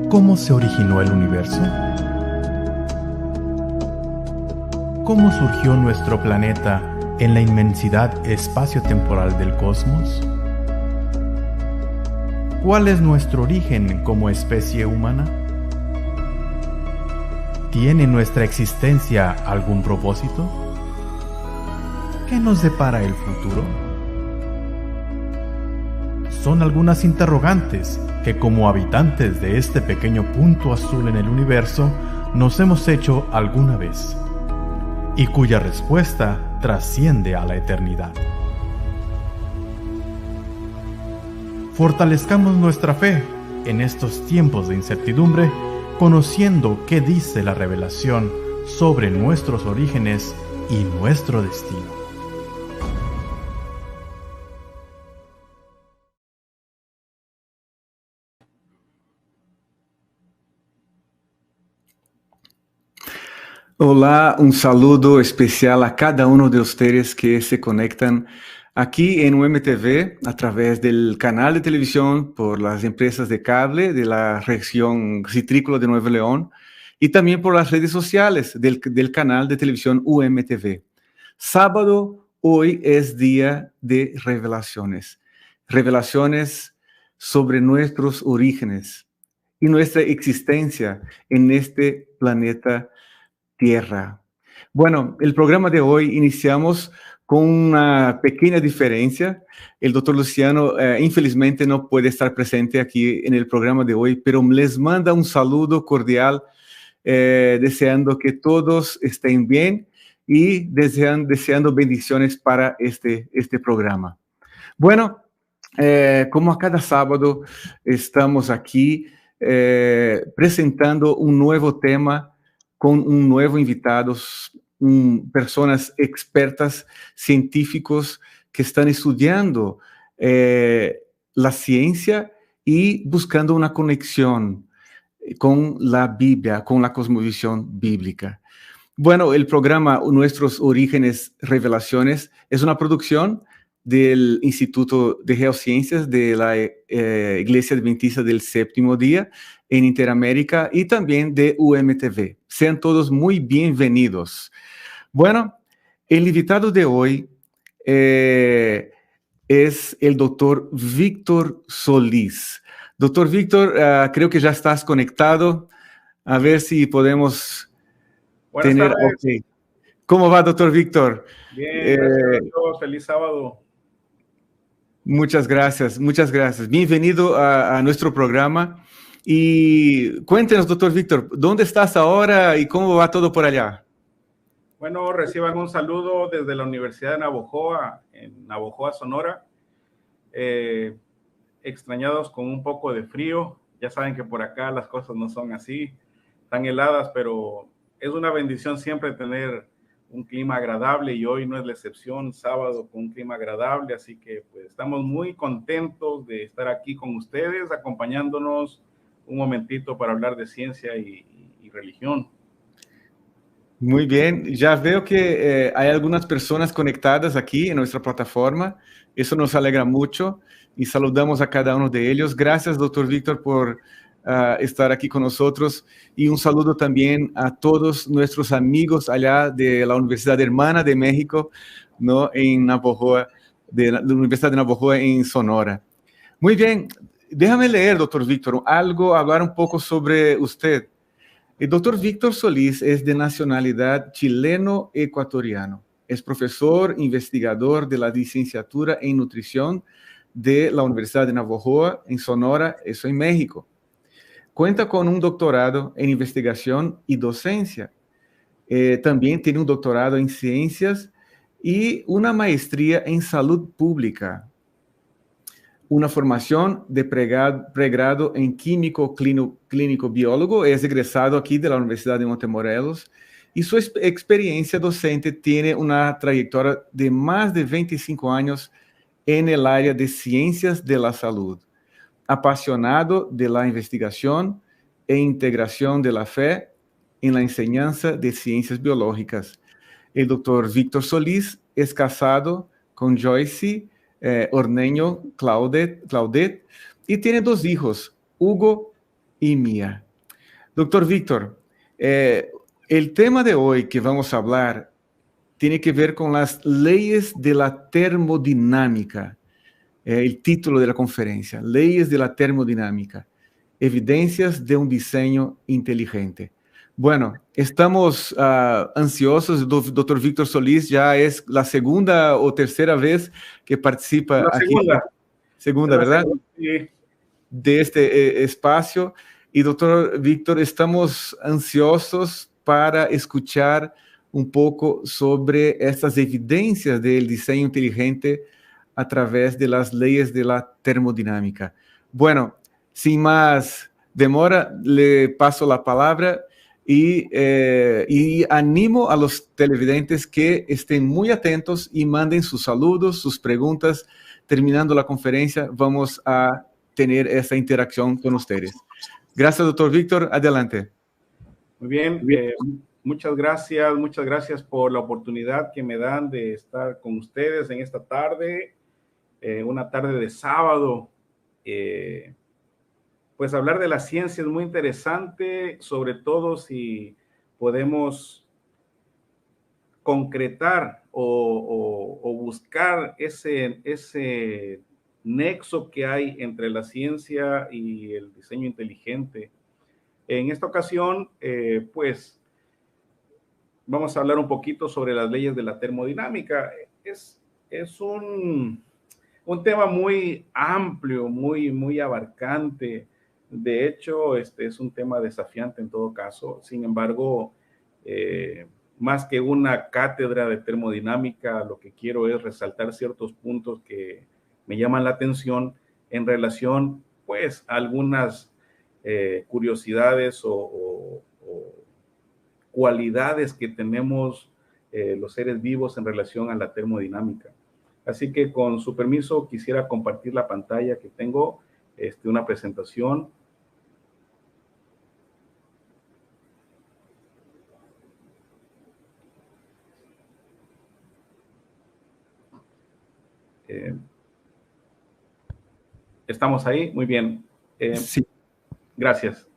¿Cómo se originó el universo? ¿Cómo surgió nuestro planeta en la inmensidad espacio-temporal del cosmos? ¿Cuál es nuestro origen como especie humana? ¿Tiene nuestra existencia algún propósito? ¿Qué nos depara el futuro? Son algunas interrogantes que, como habitantes de este pequeño punto azul en el universo, nos hemos hecho alguna vez, y cuya respuesta trasciende a la eternidad. Fortalezcamos nuestra fe en estos tiempos de incertidumbre, conociendo qué dice la revelación sobre nuestros orígenes y nuestro destino. Olá, um saludo especial a cada uno de ustedes que se conectan aquí en UMTV a través del canal de televisión por las empresas de cable de la región citrícola de Nuevo León y también por las redes sociales del canal de televisión UMTV. Sábado, hoy es día de revelaciones. Revelaciones sobre nuestros orígenes y nuestra existencia en este planeta Tierra. Bueno, el programa de hoy iniciamos con una pequeña diferencia. El doctor Luciano infelizmente no puede estar presente aquí en el programa de hoy, pero les manda un saludo cordial, deseando que todos estén bien y deseando bendiciones para este programa. Bueno, como a cada sábado estamos aquí presentando un nuevo tema con un nuevo invitado, personas expertas, científicos que están estudiando la ciencia y buscando una conexión con la Biblia, con la cosmovisión bíblica. Bueno, el programa Nuestros Orígenes Revelaciones es una producción del Instituto de Geociencias de la Iglesia Adventista del Séptimo Día en Interamérica y también de UMTV. Sean todos muy bienvenidos. Bueno, el invitado de hoy es el doctor Víctor Solís. Doctor Víctor, creo que ya estás conectado. A ver si podemos Buenas tener... tardes. Okay. ¿Cómo va, doctor Víctor? Bien, gracias a todos. Feliz sábado. Muchas gracias, muchas gracias. Bienvenido a nuestro programa. Y cuéntenos, doctor Víctor, ¿dónde estás ahora y cómo va todo por allá? Bueno, reciban un saludo desde la Universidad de Navojoa, en Navojoa, Sonora. Extrañados con un poco de frío. Ya saben que por acá las cosas no son así, tan heladas, pero es una bendición siempre tener un clima agradable y hoy no es la excepción, sábado con un clima agradable, así que pues estamos muy contentos de estar aquí con ustedes, acompañándonos un momentito para hablar de ciencia y religión. Muy bien, ya veo que hay algunas personas conectadas aquí en nuestra plataforma, eso nos alegra mucho y saludamos a cada uno de ellos. Gracias, doctor Víctor, por estar aquí con nosotros y un saludo también a todos nuestros amigos allá de la Universidad Hermana de México, ¿no? En Navojoa, de la Universidad de Navojoa en Sonora. Muy bien, déjame leer, doctor Víctor, hablar un poco sobre usted. El doctor Víctor Solís es de nacionalidad chileno-ecuatoriano. Es profesor investigador de la licenciatura en nutrición de la Universidad de Navojoa en Sonora, eso en México. Cuenta con un doctorado en investigación y docencia. También tiene un doctorado en ciencias y una maestría en salud pública. Una formación de pregrado en químico clínico biólogo. Es egresado aquí de la Universidad de Montemorelos y su experiencia docente tiene una trayectoria de más de 25 años en el área de ciencias de la salud. Apasionado de la investigación e integración de la fe en la enseñanza de ciencias biológicas. El doctor Víctor Solís es casado con Joyce Orneño Claudet y tiene dos hijos, Hugo y mía. Doctor Víctor, el tema de hoy que vamos a hablar tiene que ver con las leyes de la termodinámica. El título de la conferencia, Leyes de la Termodinámica, Evidencias de un Diseño Inteligente. Bueno, estamos ansiosos. Doctor Víctor Solís ya es la segunda o tercera vez que participa La aquí. Segunda, la ¿verdad? segunda, sí. De este espacio. Y doctor Víctor, estamos ansiosos para escuchar un poco sobre estas evidencias del diseño inteligente a través de las leyes de la termodinámica. Bueno, sin más demora, le paso la palabra y animo a los televidentes que estén muy atentos y manden sus saludos, sus preguntas. Terminando la conferencia, vamos a tener esa interacción con ustedes. Gracias, doctor Víctor. Adelante. Muy bien. Muchas gracias por la oportunidad que me dan de estar con ustedes en esta tarde, una tarde de sábado. Pues hablar de la ciencia es muy interesante, sobre todo si podemos concretar o buscar ese nexo que hay entre la ciencia y el diseño inteligente. En esta ocasión, pues, vamos a hablar un poquito sobre las leyes de la termodinámica. Es un tema muy amplio, muy abarcante. De hecho, es un tema desafiante en todo caso. Sin embargo, más que una cátedra de termodinámica, lo que quiero es resaltar ciertos puntos que me llaman la atención en relación, pues, a algunas curiosidades o cualidades que tenemos los seres vivos en relación a la termodinámica. Así que, con su permiso, quisiera compartir la pantalla que tengo, una presentación. ¿Estamos ahí? Muy bien. Sí. Gracias.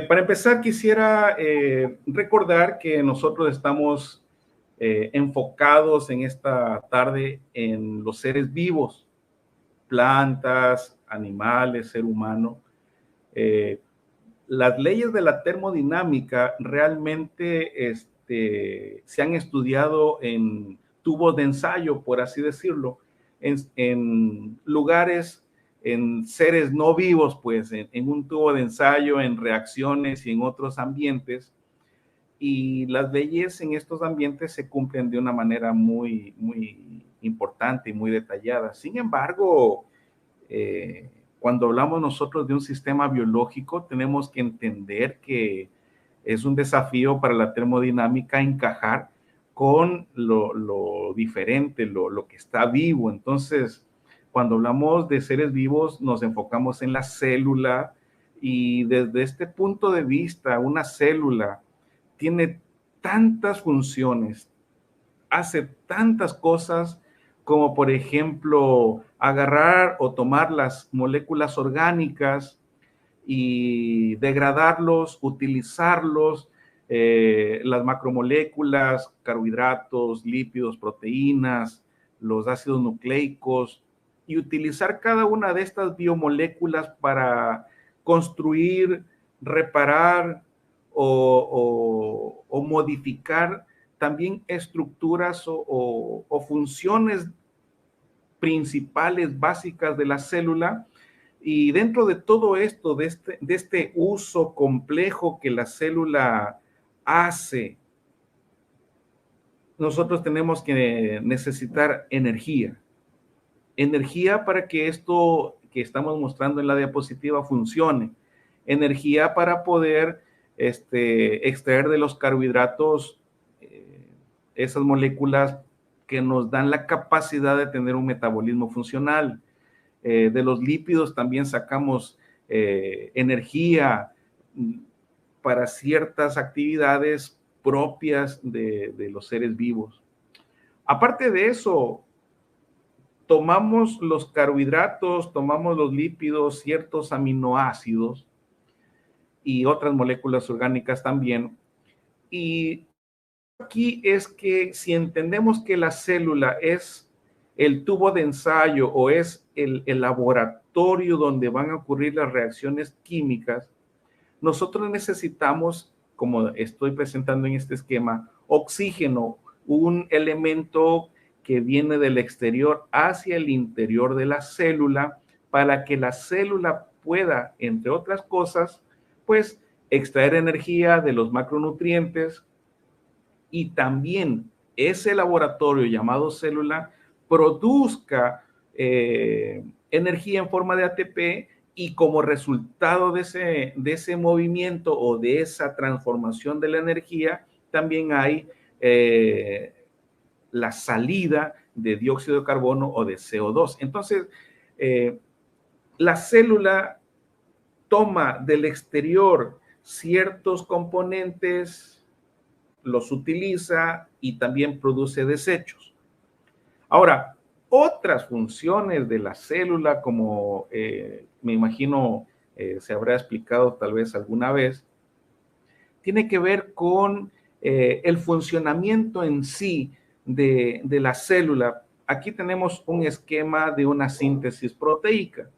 Para empezar, quisiera recordar que nosotros estamos enfocados en esta tarde en los seres vivos, plantas, animales, ser humano. Las leyes de la termodinámica realmente se han estudiado en tubos de ensayo, por así decirlo, en lugares, en seres no vivos, pues en un tubo de ensayo, en reacciones y en otros ambientes. Y las leyes en estos ambientes se cumplen de una manera muy importante y muy detallada. Sin embargo, cuando hablamos nosotros de un sistema biológico, tenemos que entender que es un desafío para la termodinámica encajar con lo diferente, lo que está vivo. Entonces, cuando hablamos de seres vivos, nos enfocamos en la célula, y desde este punto de vista, una célula tiene tantas funciones, hace tantas cosas, como por ejemplo agarrar o tomar las moléculas orgánicas y degradarlos, utilizarlos, las macromoléculas, carbohidratos, lípidos, proteínas, los ácidos nucleicos, y utilizar cada una de estas biomoléculas para construir, reparar o modificar también estructuras o funciones principales, básicas de la célula. Y dentro de todo esto, de este uso complejo que la célula hace, nosotros tenemos que necesitar energía. Energía para que esto que estamos mostrando en la diapositiva funcione. Energía para poder extraer de los carbohidratos esas moléculas que nos dan la capacidad de tener un metabolismo funcional. De los lípidos también sacamos energía para ciertas actividades propias de los seres vivos. Aparte de eso, tomamos los carbohidratos, tomamos los lípidos, ciertos aminoácidos y otras moléculas orgánicas también. Y aquí es que si entendemos que la célula es el tubo de ensayo o es el laboratorio donde van a ocurrir las reacciones químicas, nosotros necesitamos, como estoy presentando en este esquema, oxígeno, un elemento que viene del exterior hacia el interior de la célula para que la célula pueda, entre otras cosas, pues extraer energía de los macronutrientes y también ese laboratorio llamado célula produzca energía en forma de ATP y como resultado de ese movimiento o de esa transformación de la energía, también hay la salida de dióxido de carbono o de CO2. Entonces, la célula toma del exterior ciertos componentes, los utiliza y también produce desechos. Ahora, otras funciones de la célula, como me imagino se habrá explicado tal vez alguna vez, tiene que ver con el funcionamiento en sí de la célula. Aquí tenemos un esquema de una síntesis proteica.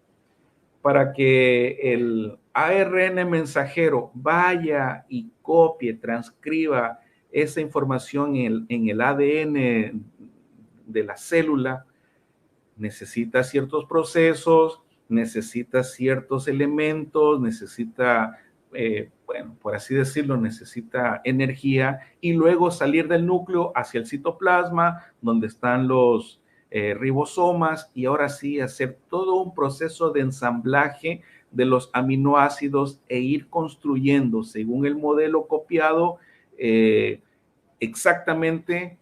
Para que el ARN mensajero vaya y copie, transcriba esa información en el ADN de la célula, necesita ciertos procesos, necesita ciertos elementos, necesita, bueno, por así decirlo, necesita energía y luego salir del núcleo hacia el citoplasma, donde están los ribosomas y ahora sí hacer todo un proceso de ensamblaje de los aminoácidos e ir construyendo según el modelo copiado exactamente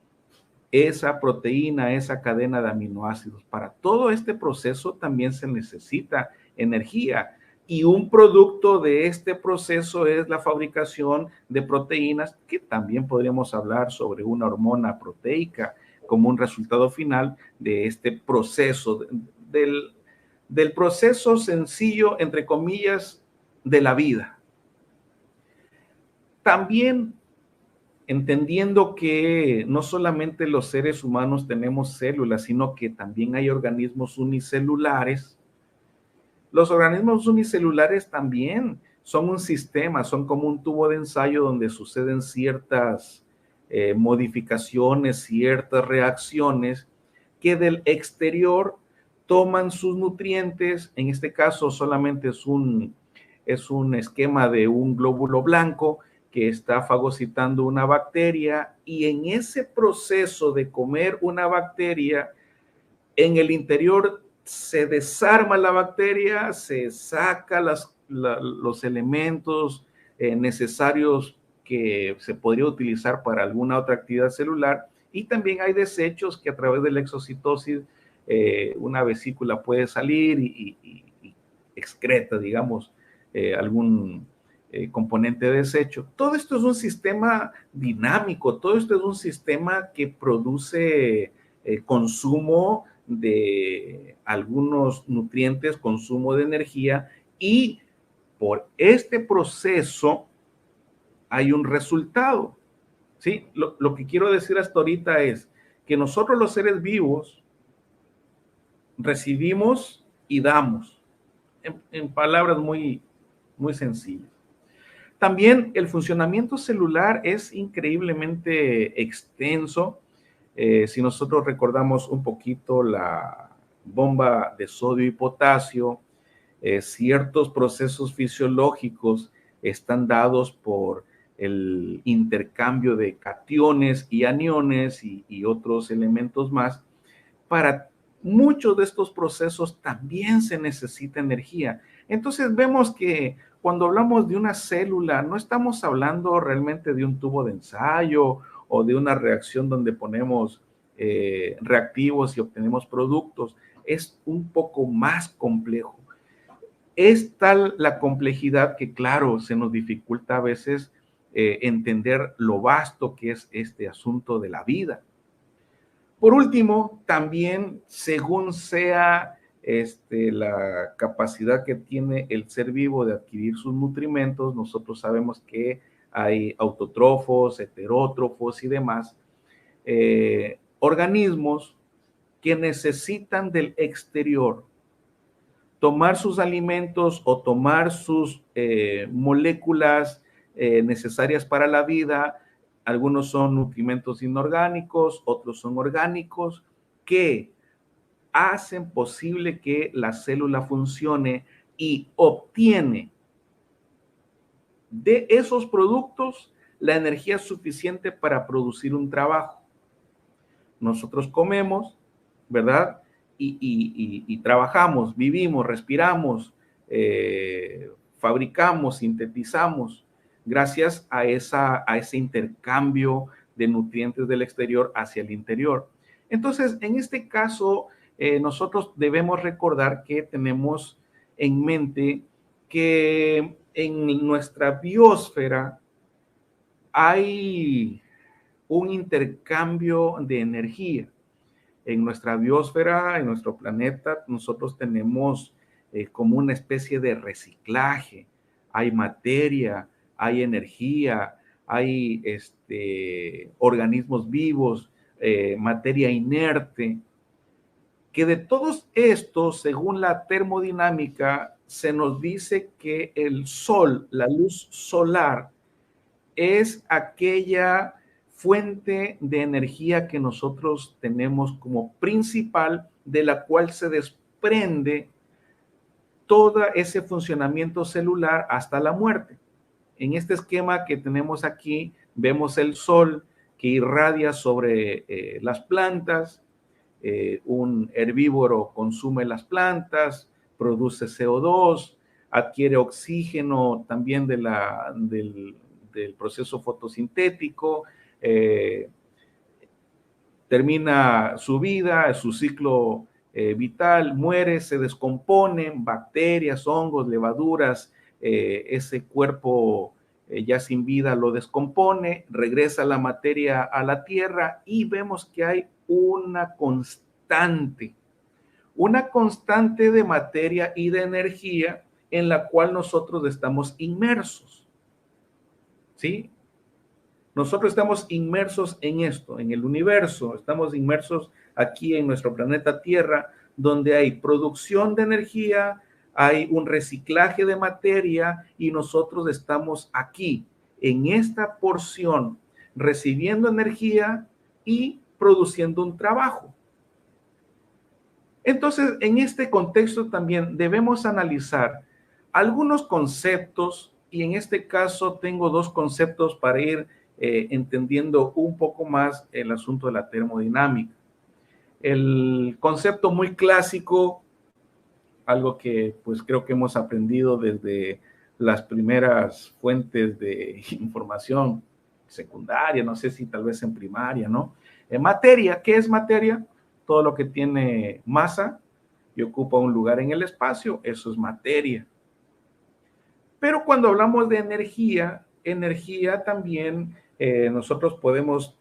esa proteína, esa cadena de aminoácidos. Para todo este proceso también se necesita energía y un producto de este proceso es la fabricación de proteínas, que también podríamos hablar sobre una hormona proteica como un resultado final de este proceso, del proceso sencillo, entre comillas, de la vida. También entendiendo que no solamente los seres humanos tenemos células, sino que también hay organismos unicelulares. Los organismos unicelulares también son un sistema, son como un tubo de ensayo donde suceden ciertas modificaciones, ciertas reacciones que del exterior toman sus nutrientes. En este caso solamente es un esquema de un glóbulo blanco que está fagocitando una bacteria y en ese proceso de comer una bacteria, en el interior se desarma la bacteria, se saca los elementos necesarios que se podría utilizar para alguna otra actividad celular y también hay desechos que a través de la exocitosis una vesícula puede salir y excreta, digamos, algún componente de desecho. Todo esto es un sistema dinámico, todo esto es un sistema que produce consumo de algunos nutrientes, consumo de energía y por este proceso hay un resultado. ¿Sí? Lo que quiero decir hasta ahorita es que nosotros los seres vivos recibimos y damos, en palabras muy, muy sencillas. También el funcionamiento celular es increíblemente extenso. Si nosotros recordamos un poquito la bomba de sodio y potasio, ciertos procesos fisiológicos están dados por el intercambio de cationes y aniones y otros elementos más. Para muchos de estos procesos también se necesita energía. Entonces vemos que cuando hablamos de una célula, no estamos hablando realmente de un tubo de ensayo o de una reacción donde ponemos reactivos y obtenemos productos. Es un poco más complejo. Es tal la complejidad que, claro, se nos dificulta a veces entender lo vasto que es este asunto de la vida. Por último, también según sea la capacidad que tiene el ser vivo de adquirir sus nutrimentos, nosotros sabemos que hay autótrofos, heterótrofos y demás organismos que necesitan del exterior tomar sus alimentos o tomar sus moléculas necesarias para la vida. Algunos son nutrimentos inorgánicos, otros son orgánicos, que hacen posible que la célula funcione y obtiene de esos productos la energía suficiente para producir un trabajo. Nosotros comemos, ¿verdad? Y trabajamos, vivimos, respiramos, fabricamos, sintetizamos, gracias a ese intercambio de nutrientes del exterior hacia el interior. Entonces, en este caso, nosotros debemos recordar que tenemos en mente que en nuestra biosfera hay un intercambio de energía. En nuestra biosfera, en nuestro planeta, nosotros tenemos como una especie de reciclaje. Hay materia, hay energía, hay organismos vivos, materia inerte, que de todos estos, según la termodinámica, se nos dice que el sol, la luz solar, es aquella fuente de energía que nosotros tenemos como principal, de la cual se desprende todo ese funcionamiento celular hasta la muerte. En este esquema que tenemos aquí, vemos el sol que irradia sobre las plantas, un herbívoro consume las plantas, produce CO2, adquiere oxígeno también del proceso fotosintético, termina su vida, su ciclo vital, muere, se descomponen bacterias, hongos, levaduras, ese cuerpo ya sin vida lo descompone, regresa la materia a la tierra y vemos que hay una constante de materia y de energía en la cual nosotros estamos inmersos, ¿sí? Nosotros estamos inmersos en esto, en el universo, estamos inmersos aquí en nuestro planeta Tierra, donde hay producción de energía, hay un reciclaje de materia y nosotros estamos aquí, en esta porción, recibiendo energía y produciendo un trabajo. Entonces, en este contexto también debemos analizar algunos conceptos, y en este caso tengo dos conceptos para ir entendiendo un poco más el asunto de la termodinámica. El concepto muy clásico, algo que pues creo que hemos aprendido desde las primeras fuentes de información secundaria, no sé si tal vez en primaria, ¿no? Materia, ¿qué es materia? Todo lo que tiene masa y ocupa un lugar en el espacio, eso es materia. Pero cuando hablamos de energía también nosotros podemos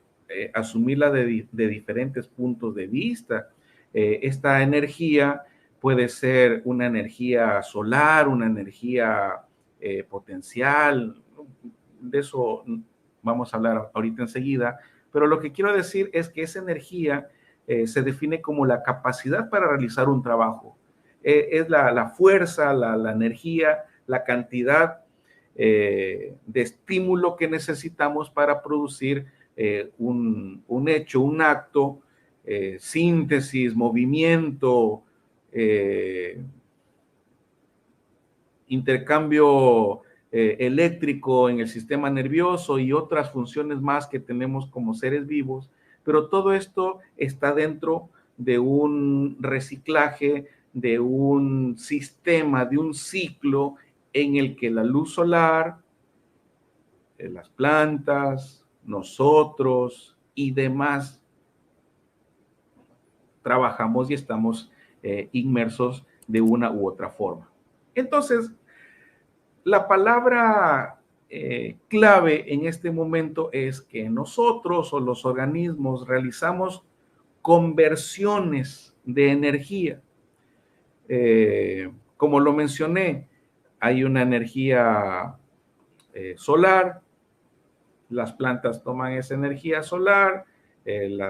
asumirla de diferentes puntos de vista. Esta energía puede ser una energía solar, una energía potencial, de eso vamos a hablar ahorita enseguida, pero lo que quiero decir es que esa energía se define como la capacidad para realizar un trabajo. Es la fuerza, la energía, la cantidad de estímulo que necesitamos para producir un hecho, un acto, síntesis, movimiento, intercambio eléctrico en el sistema nervioso y otras funciones más que tenemos como seres vivos, pero todo esto está dentro de un reciclaje, de un sistema, de un ciclo en el que la luz solar, las plantas, nosotros y demás trabajamos y estamos inmersos de una u otra forma. Entonces, la palabra clave en este momento es que nosotros o los organismos realizamos conversiones de energía. Como lo mencioné, hay una energía solar, las plantas toman esa energía solar, el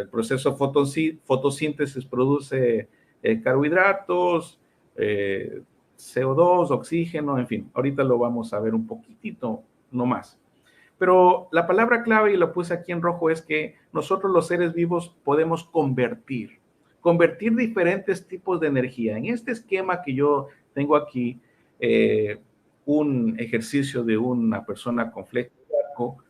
proceso fotosíntesis produce carbohidratos, CO2, oxígeno, en fin, ahorita lo vamos a ver un poquitito, no más. Pero la palabra clave, y lo puse aquí en rojo, es que nosotros los seres vivos podemos convertir diferentes tipos de energía. En este esquema que yo tengo aquí, un ejercicio de una persona con flecha de arco,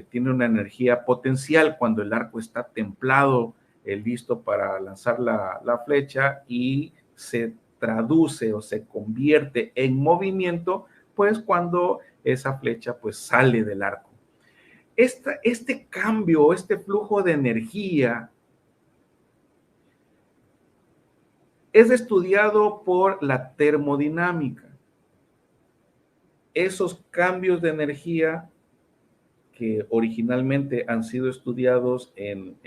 tiene una energía potencial cuando el arco está templado, listo para lanzar la flecha, y se traduce o se convierte en movimiento, pues cuando esa flecha pues sale del arco. Este cambio, este flujo de energía es estudiado por la termodinámica. Esos cambios de energía que originalmente han sido estudiados en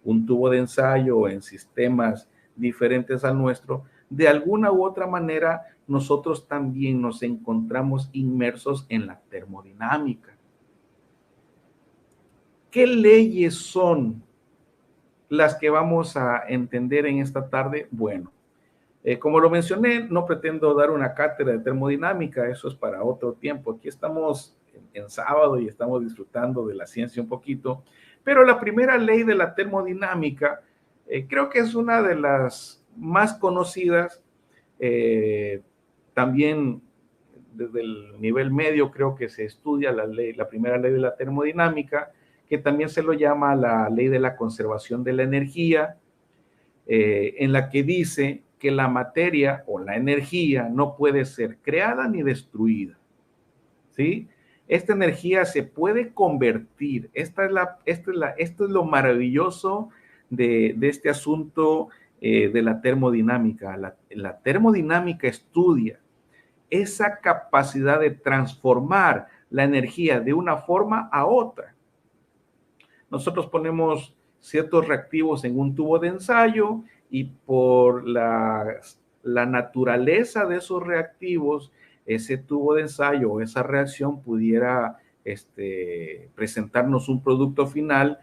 un tubo de ensayo o en sistemas diferentes al nuestro, de alguna u otra manera nosotros también nos encontramos inmersos en la termodinámica. ¿Qué leyes son las que vamos a entender en esta tarde? Bueno, como lo mencioné, no pretendo dar una cátedra de termodinámica, eso es para otro tiempo. Aquí estamos en sábado y estamos disfrutando de la ciencia un poquito, pero la primera ley de la termodinámica creo que es una de las más conocidas, también desde el nivel medio creo que se estudia la primera ley de la termodinámica, que también se lo llama la ley de la conservación de la energía, en la que dice que la materia o la energía no puede ser creada ni destruida, ¿sí? Esta energía se puede convertir. Esto es lo maravilloso de este asunto de la termodinámica. La termodinámica estudia esa capacidad de transformar la energía de una forma a otra. Nosotros ponemos ciertos reactivos en un tubo de ensayo y por la naturaleza de esos reactivos, ese tubo de ensayo o esa reacción pudiera presentarnos un producto final,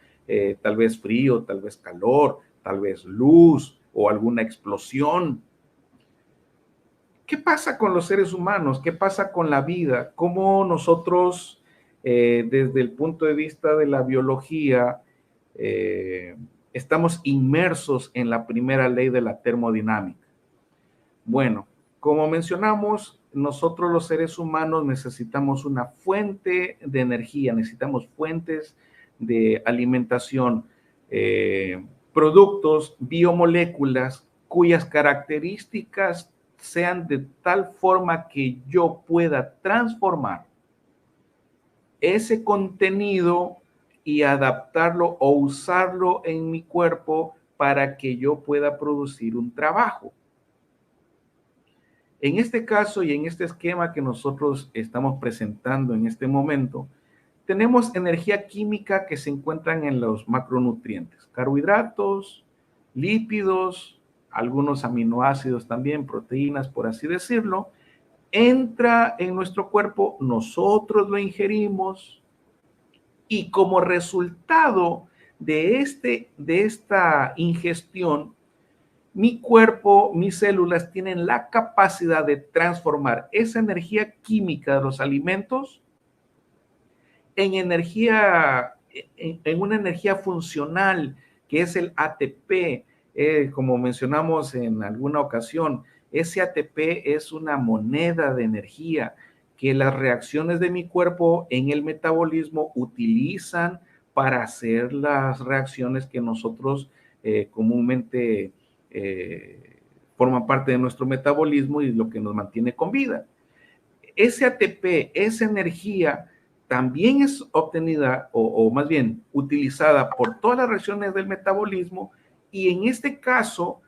tal vez frío, tal vez calor, tal vez luz o alguna explosión. ¿Qué pasa con los seres humanos? ¿Qué pasa con la vida? ¿Cómo nosotros, desde el punto de vista de la biología, estamos inmersos en la primera ley de la termodinámica? Bueno, como mencionamos, nosotros los seres humanos necesitamos una fuente de energía, necesitamos fuentes de alimentación, productos, biomoléculas cuyas características sean de tal forma que yo pueda transformar ese contenido y adaptarlo o usarlo en mi cuerpo para que yo pueda producir un trabajo. En este caso y en este esquema que nosotros estamos presentando en este momento, tenemos energía química que se encuentran en los macronutrientes, carbohidratos, lípidos, algunos aminoácidos también, proteínas, por así decirlo. Entra en nuestro cuerpo, nosotros lo ingerimos y como resultado de esta ingestión, mi cuerpo, mis células tienen la capacidad de transformar esa energía química de los alimentos en energía, en una energía funcional, que es el ATP. Como mencionamos en alguna ocasión, ese ATP es una moneda de energía que las reacciones de mi cuerpo en el metabolismo utilizan para hacer las reacciones que nosotros comúnmente forman parte de nuestro metabolismo y lo que nos mantiene con vida. Ese ATP, esa energía, también es obtenida o más bien utilizada por todas las reacciones del metabolismo, y en este caso,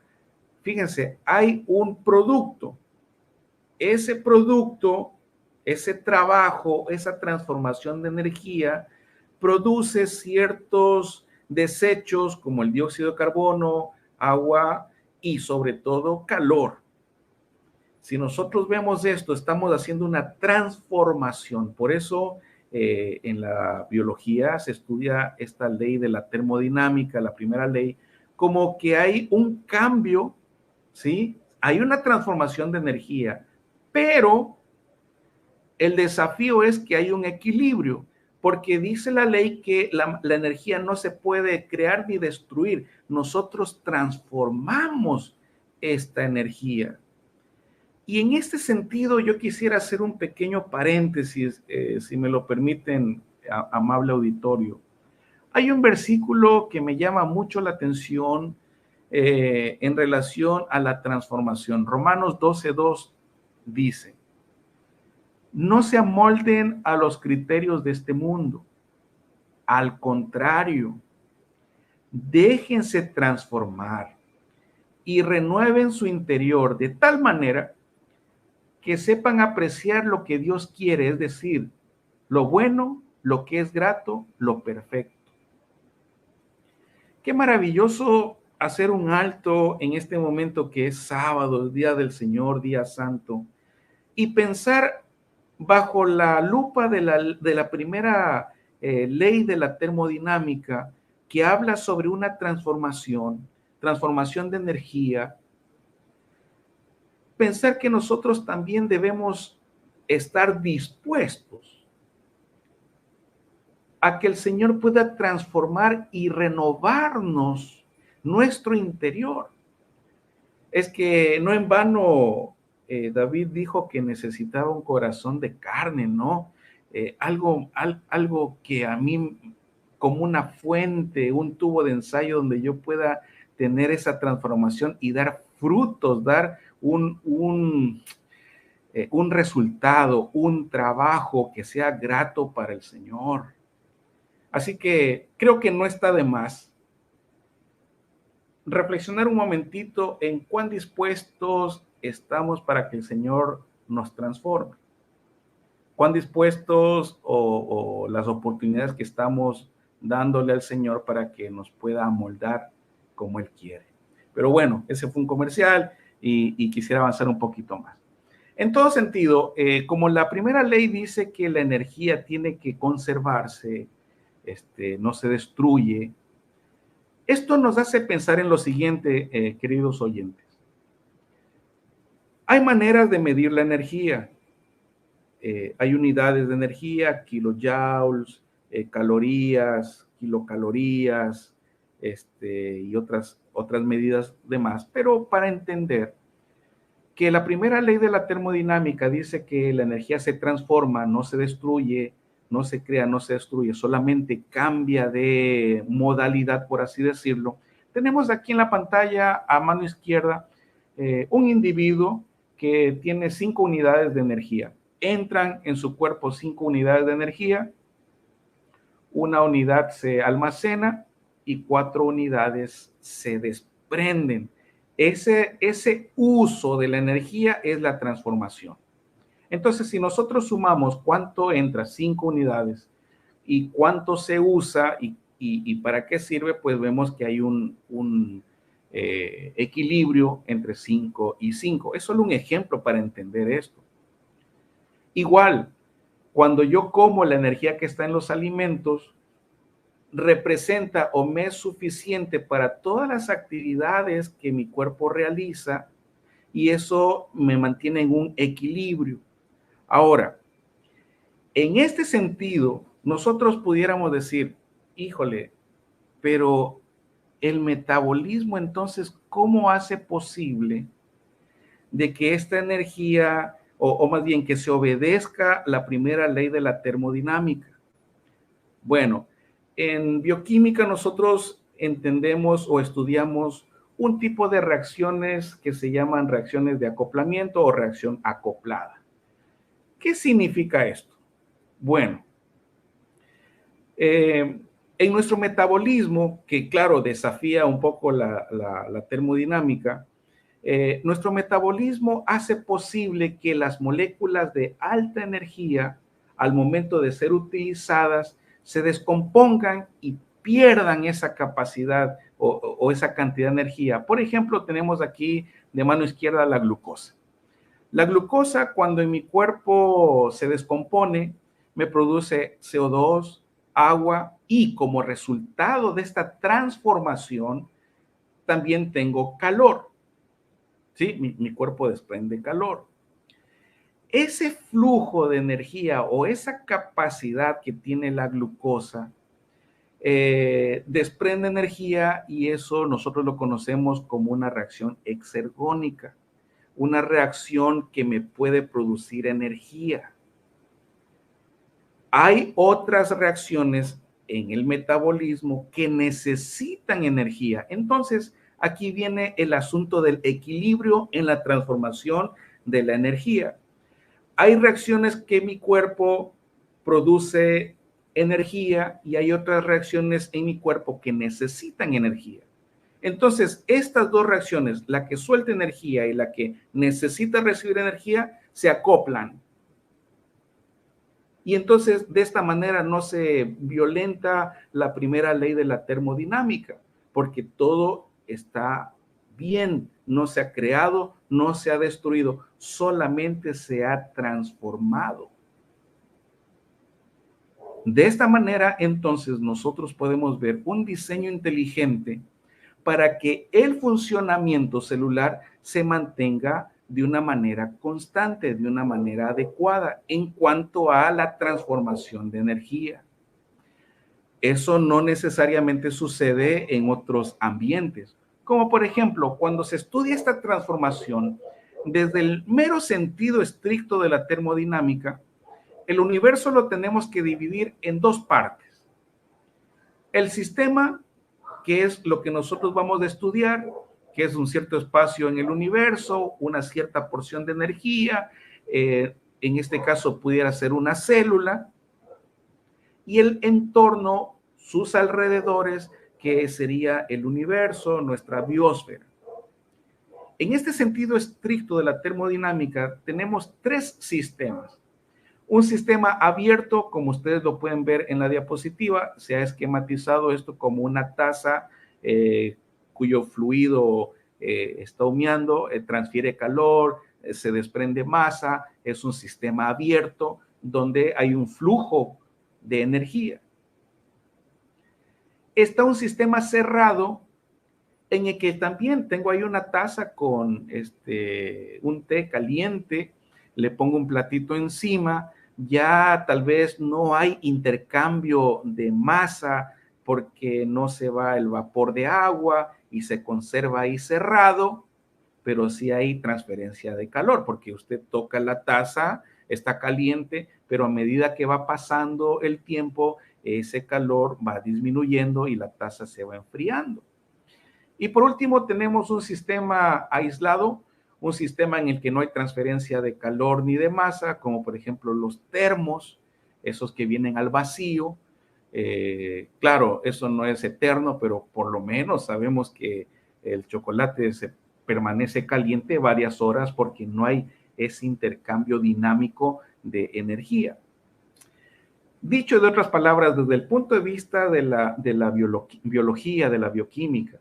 fíjense, hay un producto. Ese producto, ese trabajo, esa transformación de energía produce ciertos desechos como el dióxido de carbono, agua y sobre todo calor. Si nosotros vemos esto, estamos haciendo una transformación. Por eso en la biología se estudia esta ley de la termodinámica, la primera ley, como que hay un cambio, ¿sí? Hay una transformación de energía, pero el desafío es que hay un equilibrio, porque dice la ley que la energía no se puede crear ni destruir. Nosotros transformamos esta energía. Y en este sentido yo quisiera hacer un pequeño paréntesis, si me lo permiten, amable auditorio. Hay un versículo que me llama mucho la atención en relación a la transformación. Romanos 12:2 dice: no se amolden a los criterios de este mundo. Al contrario, déjense transformar y renueven su interior de tal manera que sepan apreciar lo que Dios quiere, es decir, lo bueno, lo que es grato, lo perfecto. Qué maravilloso hacer un alto en este momento que es sábado, el día del Señor, día santo, y pensar bajo la lupa de la primera ley de la termodinámica, que habla sobre una transformación de energía. Pensar que nosotros también debemos estar dispuestos a que el Señor pueda transformar y renovarnos nuestro interior. Es que no en vano David dijo que necesitaba un corazón de carne, ¿no? Algo que a mí, como una fuente, un tubo de ensayo donde yo pueda tener esa transformación y dar frutos, dar un resultado, un trabajo que sea grato para el Señor. Así que creo que no está de más reflexionar un momentito en cuán dispuestos estamos para que el Señor nos transforme. Cuán dispuestos o las oportunidades que estamos dándole al Señor para que nos pueda amoldar como Él quiere. Pero bueno, ese fue un comercial y quisiera avanzar un poquito más. En todo sentido, como la primera ley dice que la energía tiene que conservarse, no se destruye, esto nos hace pensar en lo siguiente, queridos oyentes. Hay maneras de medir la energía. Hay unidades de energía, kilojoules, calorías, kilocalorías, y otras medidas de más. Pero para entender que la primera ley de la termodinámica dice que la energía se transforma, no se destruye, no se crea, no se destruye, solamente cambia de modalidad, por así decirlo. Tenemos aquí en la pantalla a mano izquierda un individuo que tiene 5 unidades de energía. Entran en su cuerpo 5 unidades de energía, una unidad se almacena y 4 unidades se desprenden. Ese uso de la energía es la transformación. Entonces, si nosotros sumamos cuánto entra, 5 unidades, y cuánto se usa y para qué sirve, pues vemos que hay un equilibrio entre 5 y 5. Es solo un ejemplo para entender esto. Igual, cuando yo como, la energía que está en los alimentos representa o me es suficiente para todas las actividades que mi cuerpo realiza y eso me mantiene en un equilibrio. Ahora, en este sentido, nosotros pudiéramos decir, híjole, pero el metabolismo, entonces, ¿cómo hace posible de que esta energía, o más bien que se obedezca la primera ley de la termodinámica? Bueno, en bioquímica nosotros entendemos o estudiamos un tipo de reacciones que se llaman reacciones de acoplamiento o reacción acoplada. ¿Qué significa esto? Bueno, en nuestro metabolismo, que claro, desafía un poco la termodinámica, nuestro metabolismo hace posible que las moléculas de alta energía, al momento de ser utilizadas, se descompongan y pierdan esa capacidad o esa cantidad de energía. Por ejemplo, tenemos aquí de mano izquierda la glucosa. La glucosa, cuando en mi cuerpo se descompone, me produce CO2, agua, y como resultado de esta transformación, también tengo calor. ¿Sí? Mi cuerpo desprende calor. Ese flujo de energía o esa capacidad que tiene la glucosa desprende energía, y eso nosotros lo conocemos como una reacción exergónica, una reacción que me puede producir energía. Hay otras reacciones en el metabolismo que necesitan energía. Entonces, aquí viene el asunto del equilibrio en la transformación de la energía. Hay reacciones que mi cuerpo produce energía y hay otras reacciones en mi cuerpo que necesitan energía. Entonces, estas dos reacciones, la que suelta energía y la que necesita recibir energía, se acoplan. Y entonces, de esta manera no se violenta la primera ley de la termodinámica, porque todo está bien, no se ha creado, no se ha destruido, solamente se ha transformado. De esta manera, entonces, nosotros podemos ver un diseño inteligente para que el funcionamiento celular se mantenga de una manera constante, de una manera adecuada en cuanto a la transformación de energía. Eso no necesariamente sucede en otros ambientes, como por ejemplo, cuando se estudia esta transformación desde el mero sentido estricto de la termodinámica, el universo lo tenemos que dividir en dos partes. El sistema, que es lo que nosotros vamos a estudiar, que es un cierto espacio en el universo, una cierta porción de energía, en este caso pudiera ser una célula, y el entorno, sus alrededores, que sería el universo, nuestra biosfera. En este sentido estricto de la termodinámica, tenemos tres sistemas. Un sistema abierto, como ustedes lo pueden ver en la diapositiva, se ha esquematizado esto como una taza cuyo fluido está humeando, transfiere calor, se desprende masa, es un sistema abierto donde hay un flujo de energía. Está un sistema cerrado en el que también tengo ahí una taza con un té caliente, le pongo un platito encima, ya tal vez no hay intercambio de masa porque no se va el vapor de agua y se conserva ahí cerrado, pero sí hay transferencia de calor porque usted toca la taza, está caliente, pero a medida que va pasando el tiempo, ese calor va disminuyendo y la taza se va enfriando. Y por último tenemos un sistema aislado, un sistema en el que no hay transferencia de calor ni de masa, como por ejemplo los termos, esos que vienen al vacío. Claro, eso no es eterno, pero por lo menos sabemos que el chocolate permanece caliente varias horas porque no hay ese intercambio dinámico de energía. Dicho de otras palabras, desde el punto de vista de la biología, de la bioquímica,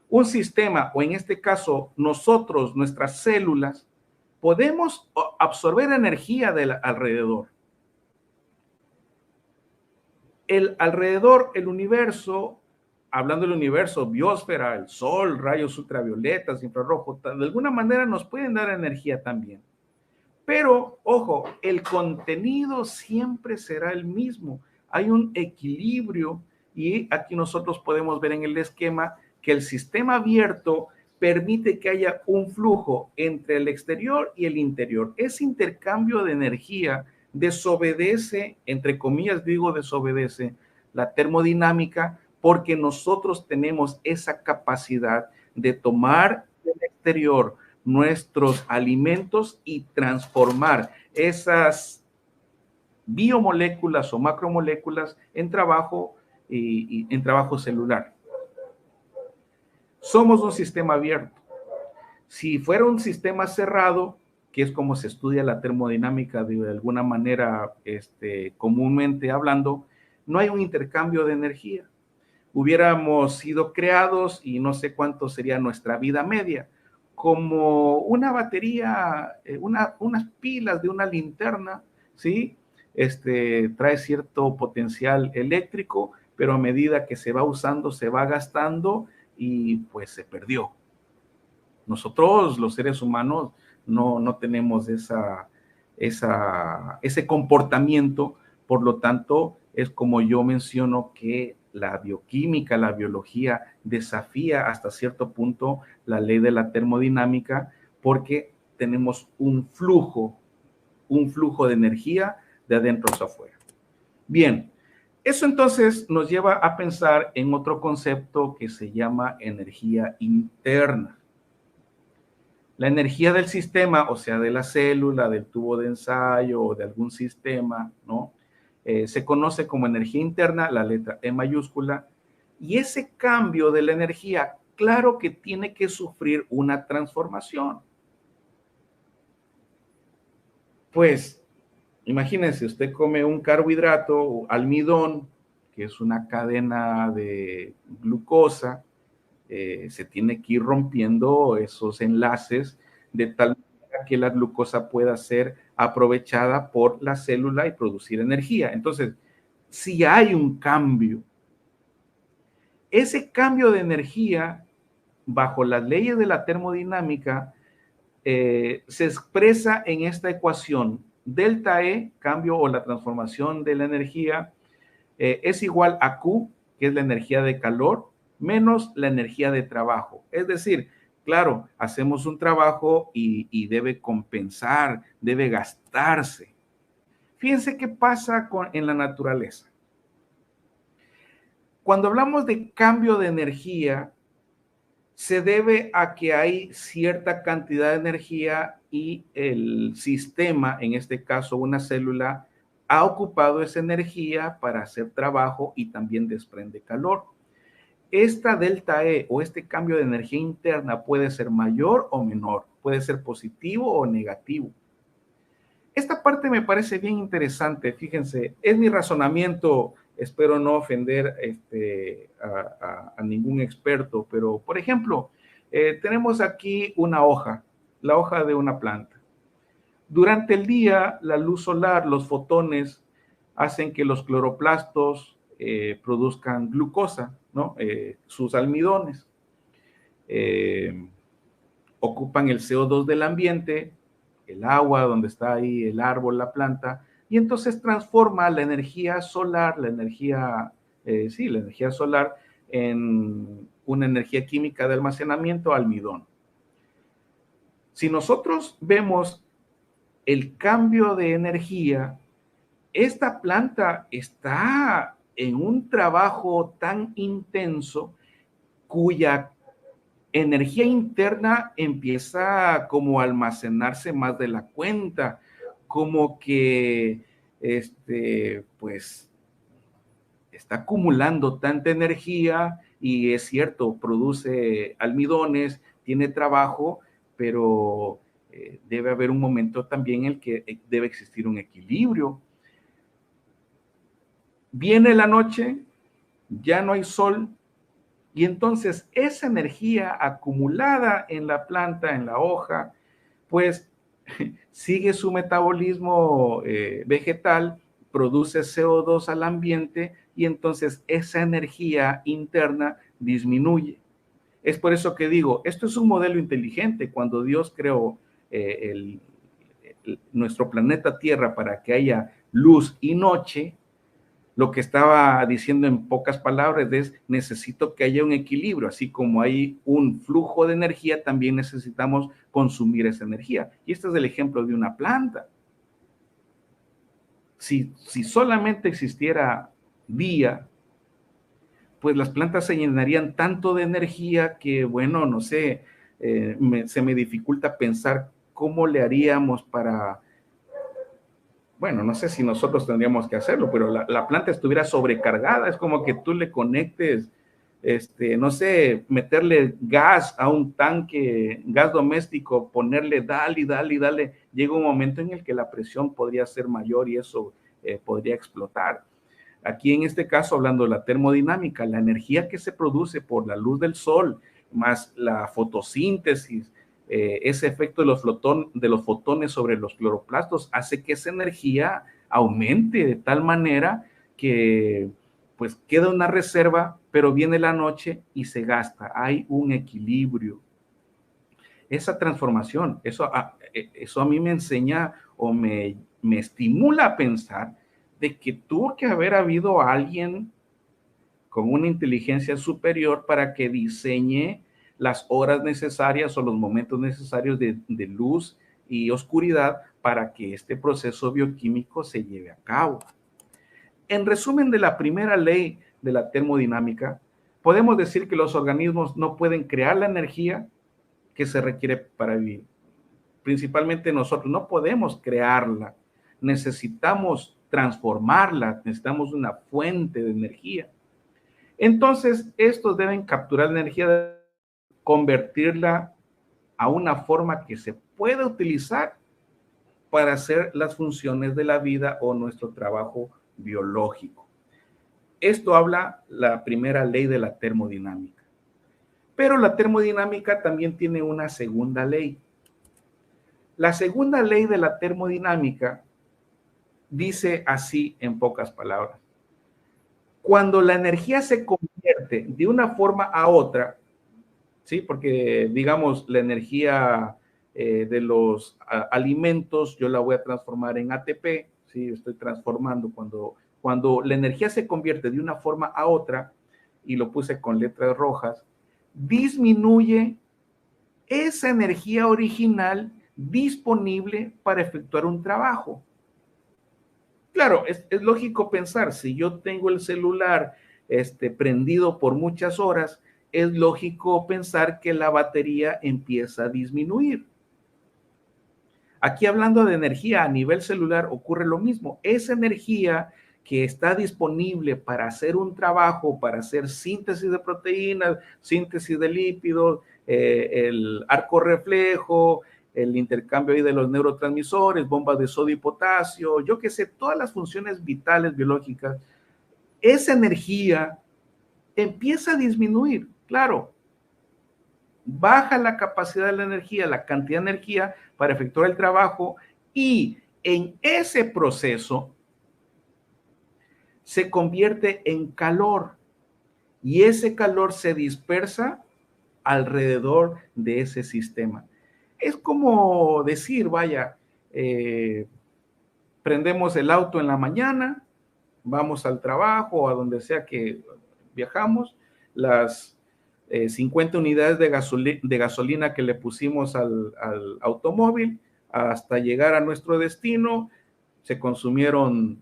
un sistema, o en este caso nosotros, nuestras células, podemos absorber energía del alrededor. El alrededor, el universo, hablando del universo, biosfera, el sol, rayos ultravioletas, infrarrojos, de alguna manera nos pueden dar energía también. Pero, ojo, el contenido siempre será el mismo. Hay un equilibrio y aquí nosotros podemos ver en el esquema que el sistema abierto permite que haya un flujo entre el exterior y el interior. Ese intercambio de energía desobedece, entre comillas digo desobedece, la termodinámica porque nosotros tenemos esa capacidad de tomar del exterior nuestros alimentos y transformar esas biomoléculas o macromoléculas en trabajo y en trabajo celular. Somos un sistema abierto. Si fuera un sistema cerrado, que es como se estudia la termodinámica de alguna manera comúnmente hablando, no hay un intercambio de energía. hubiéramos sido creados y no sé cuánto sería nuestra vida media, como una batería, unas pilas de una linterna, ¿sí? Trae cierto potencial eléctrico, pero a medida que se va usando, se va gastando y pues se perdió. Nosotros, los seres humanos, no tenemos ese comportamiento, por lo tanto, es como yo menciono que la bioquímica, la biología desafía hasta cierto punto la ley de la termodinámica porque tenemos un flujo de energía de adentro hacia afuera. Bien, eso entonces nos lleva a pensar en otro concepto que se llama energía interna. La energía del sistema, o sea, de la célula, del tubo de ensayo o de algún sistema, ¿no? Se conoce como energía interna, la letra E mayúscula, y ese cambio de la energía, claro que tiene que sufrir una transformación. Pues, imagínense, usted come un carbohidrato, almidón, que es una cadena de glucosa, se tiene que ir rompiendo esos enlaces de tal manera que la glucosa pueda ser aprovechada por la célula y producir energía. Entonces, si hay un cambio, ese cambio de energía, bajo las leyes de la termodinámica, se expresa en esta ecuación. Delta E, cambio o la transformación de la energía, es igual a Q, que es la energía de calor, menos la energía de trabajo. Es decir, claro, hacemos un trabajo y debe compensar, debe gastarse. Fíjense qué pasa en la naturaleza. Cuando hablamos de cambio de energía, se debe a que hay cierta cantidad de energía y el sistema, en este caso una célula, ha ocupado esa energía para hacer trabajo y también desprende calor. Esta delta E o este cambio de energía interna puede ser mayor o menor, puede ser positivo o negativo. Esta parte me parece bien interesante, fíjense, es mi razonamiento, espero no ofender a ningún experto, pero por ejemplo, tenemos aquí una hoja, la hoja de una planta. Durante el día, la luz solar, los fotones, hacen que los cloroplastos produzcan glucosa, ¿no? Sus almidones. Ocupan el CO2 del ambiente, el agua donde está ahí el árbol, la planta, y entonces transforma la energía solar, la energía solar en una energía química de almacenamiento, almidón. Si nosotros vemos el cambio de energía, esta planta está en un trabajo tan intenso cuya energía interna empieza como a almacenarse más de la cuenta, como que pues está acumulando tanta energía y es cierto, produce almidones, tiene trabajo, pero debe haber un momento también en el que debe existir un equilibrio. Viene la noche, ya no hay sol, y entonces esa energía acumulada en la planta, en la hoja, pues sigue su metabolismo vegetal, produce CO2 al ambiente y entonces esa energía interna disminuye. Es por eso que digo, esto es un modelo inteligente. Cuando Dios creó nuestro planeta Tierra para que haya luz y noche, lo que estaba diciendo en pocas palabras es, necesito que haya un equilibrio, así como hay un flujo de energía, también necesitamos consumir esa energía. Y este es el ejemplo de una planta. Si solamente existiera día, pues las plantas se llenarían tanto de energía que, bueno, no sé, se me dificulta pensar cómo le haríamos para... Bueno, no sé si nosotros tendríamos que hacerlo, pero la planta estuviera sobrecargada. Es como que tú le conectes, no sé, meterle gas a un tanque, gas doméstico, ponerle dale. Llega un momento en el que la presión podría ser mayor y eso podría explotar. Aquí en este caso, hablando de la termodinámica, la energía que se produce por la luz del sol, más la fotosíntesis, ese efecto de los fotones sobre los cloroplastos, hace que esa energía aumente de tal manera que pues queda una reserva, pero viene la noche y se gasta. Hay un equilibrio. Esa transformación, eso a mí me enseña o me estimula a pensar de que tuvo que haber habido alguien con una inteligencia superior para que diseñe las horas necesarias o los momentos necesarios de luz y oscuridad para que este proceso bioquímico se lleve a cabo. En resumen de la primera ley de la termodinámica, podemos decir que los organismos no pueden crear la energía que se requiere para vivir. Principalmente nosotros no podemos crearla, necesitamos transformarla, necesitamos una fuente de energía. Entonces, estos deben capturar la energía, convertirla a una forma que se pueda utilizar para hacer las funciones de la vida o nuestro trabajo biológico. Esto habla la primera ley de la termodinámica. Pero la termodinámica también tiene una segunda ley. La segunda ley de la termodinámica dice así en pocas palabras. Cuando la energía se convierte de una forma a otra, ¿sí? Porque digamos la energía de los alimentos yo la voy a transformar en ATP, ¿sí? Estoy transformando cuando la energía se convierte de una forma a otra, y lo puse con letras rojas, disminuye esa energía original disponible para efectuar un trabajo. Claro, es lógico pensar, si yo tengo el celular prendido por muchas horas, es lógico pensar que la batería empieza a disminuir. Aquí hablando de energía a nivel celular ocurre lo mismo. Esa energía que está disponible para hacer un trabajo, para hacer síntesis de proteínas, síntesis de lípidos, el arco reflejo, el intercambio ahí de los neurotransmisores, bombas de sodio y potasio, yo qué sé, todas las funciones vitales biológicas, esa energía empieza a disminuir, claro. Baja la capacidad de la energía, la cantidad de energía para efectuar el trabajo, y en ese proceso se convierte en calor, y ese calor se dispersa alrededor de ese sistema. Es como decir, vaya, prendemos el auto en la mañana, vamos al trabajo o a donde sea que viajamos, las 50 unidades de gasolina que le pusimos al automóvil hasta llegar a nuestro destino, se consumieron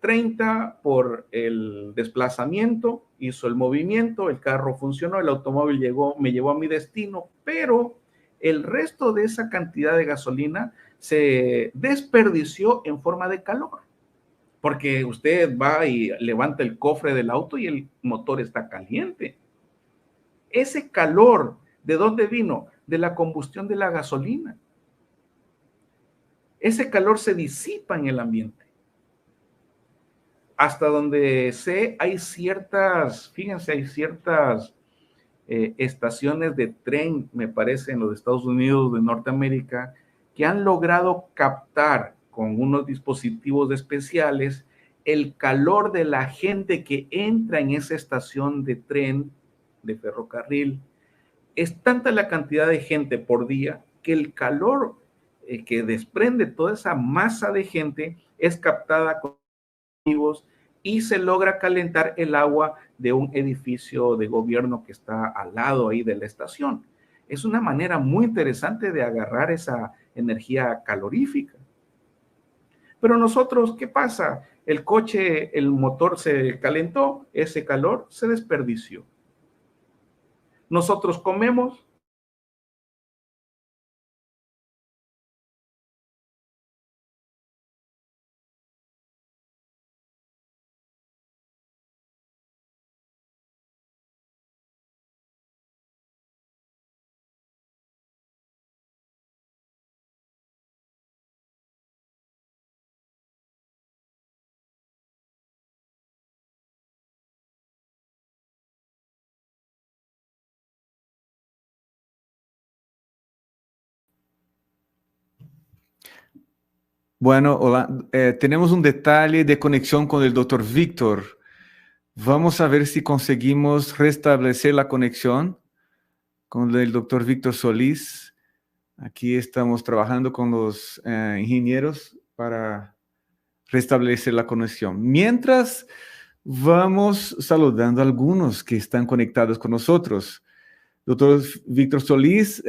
30 por el desplazamiento, hizo el movimiento, el carro funcionó, el automóvil me llevó a mi destino, pero el resto de esa cantidad de gasolina se desperdició en forma de calor, porque usted va y levanta el cofre del auto y el motor está caliente. Ese calor, ¿de dónde vino? De la combustión de la gasolina. Ese calor se disipa en el ambiente. Hasta donde sé, hay ciertas, fíjense, hay ciertas estaciones de tren, me parece, en los Estados Unidos de Norteamérica, que han logrado captar con unos dispositivos especiales el calor de la gente que entra en esa estación de tren, de ferrocarril. Es tanta la cantidad de gente por día que el calor que desprende toda esa masa de gente es captada con dispositivos y se logra calentar el agua de un edificio de gobierno que está al lado ahí de la estación. Es una manera muy interesante de agarrar esa energía calorífica. Pero nosotros, ¿qué pasa? El coche, el motor se calentó, ese calor se desperdició. Nosotros comemos, Bueno, hola. Tenemos un detalle de conexión con el doctor Víctor. Vamos a ver si conseguimos restablecer la conexión con el doctor Víctor Solís. Aquí estamos trabajando con los ingenieros para restablecer la conexión. Mientras vamos saludando a algunos que están conectados con nosotros. Doctor Víctor Solís,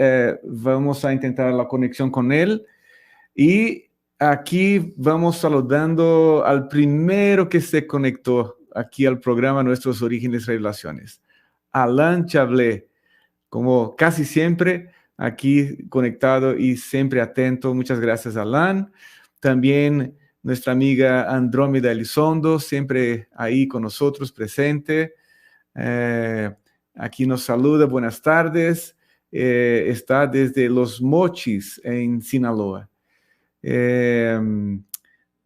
vamos a intentar la conexión con él. Y aquí vamos saludando al primero que se conectó aquí al programa Nuestros Orígenes Revelaciones, Alan Chablé, como casi siempre aquí conectado y siempre atento. Muchas gracias, Alan. También nuestra amiga Andrómeda Elizondo, siempre ahí con nosotros, presente. Aquí nos saluda, buenas tardes. Está desde Los Mochis, en Sinaloa.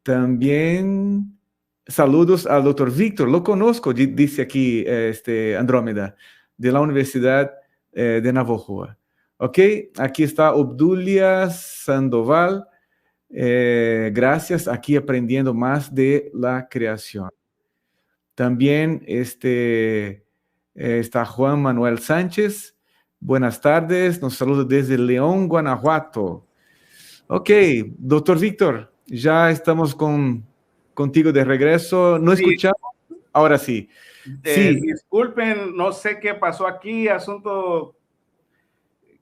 También saludos al doctor Víctor, lo conozco, dice aquí Andrómeda, de la Universidad de Navojoa. Ok, aquí está Obdulia Sandoval. Gracias, aquí aprendiendo más de la creación. También está Juan Manuel Sánchez. Buenas tardes, nos saluda desde León, Guanajuato. Ok, doctor Víctor, ya estamos contigo de regreso. ¿No escuchamos? Ahora sí. Sí. Disculpen, no sé qué pasó aquí, asunto,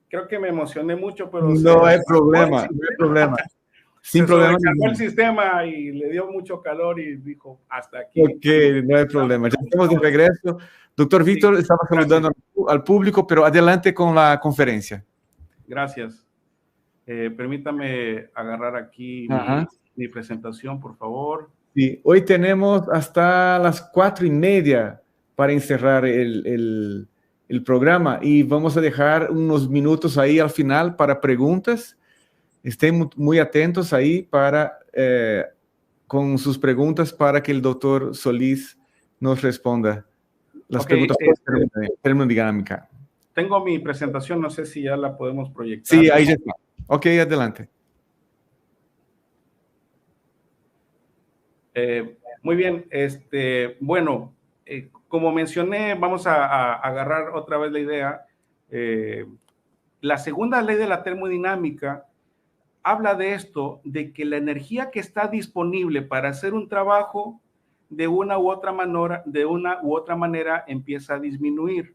creo que me emocioné mucho, pero... No hay problema, no hay problema. Sin problema. Se el sistema y le dio mucho calor y dijo, hasta aquí. Ok, no hay problema. Ya estamos de regreso. Doctor Víctor, sí, estaba saludando al público, pero adelante con la conferencia. Gracias. Permítame agarrar aquí mi presentación, por favor. Sí, hoy tenemos hasta las 4:30 para encerrar el programa y vamos a dejar unos minutos ahí al final para preguntas. Estén muy atentos ahí con sus preguntas para que el doctor Solís nos responda las preguntas por termodinámica. Tengo mi presentación, no sé si ya la podemos proyectar. Sí, ahí ya está. Ok, adelante. Muy bien, bueno, como mencioné, vamos a agarrar otra vez la idea. La segunda ley de la termodinámica habla de esto, de que la energía que está disponible para hacer un trabajo de una u otra manera empieza a disminuir.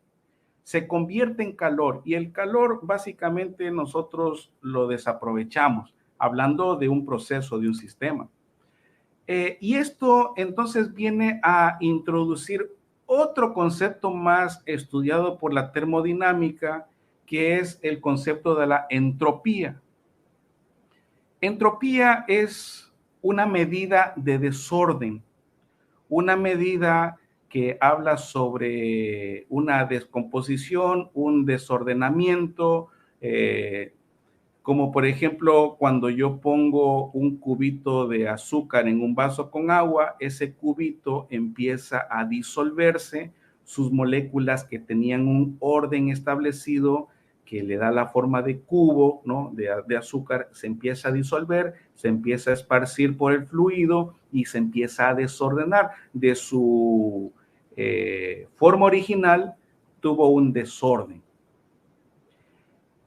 Se convierte en calor y el calor básicamente nosotros lo desaprovechamos, hablando de un proceso, de un sistema. Y esto entonces viene a introducir otro concepto más estudiado por la termodinámica, que es el concepto de la entropía. Entropía es una medida de desorden, una medida que habla sobre una descomposición, un desordenamiento, como por ejemplo cuando yo pongo un cubito de azúcar en un vaso con agua, ese cubito empieza a disolverse, sus moléculas que tenían un orden establecido que le da la forma de cubo, ¿no? de azúcar, se empieza a disolver, se empieza a esparcir por el fluido y se empieza a desordenar. De su forma original tuvo un desorden.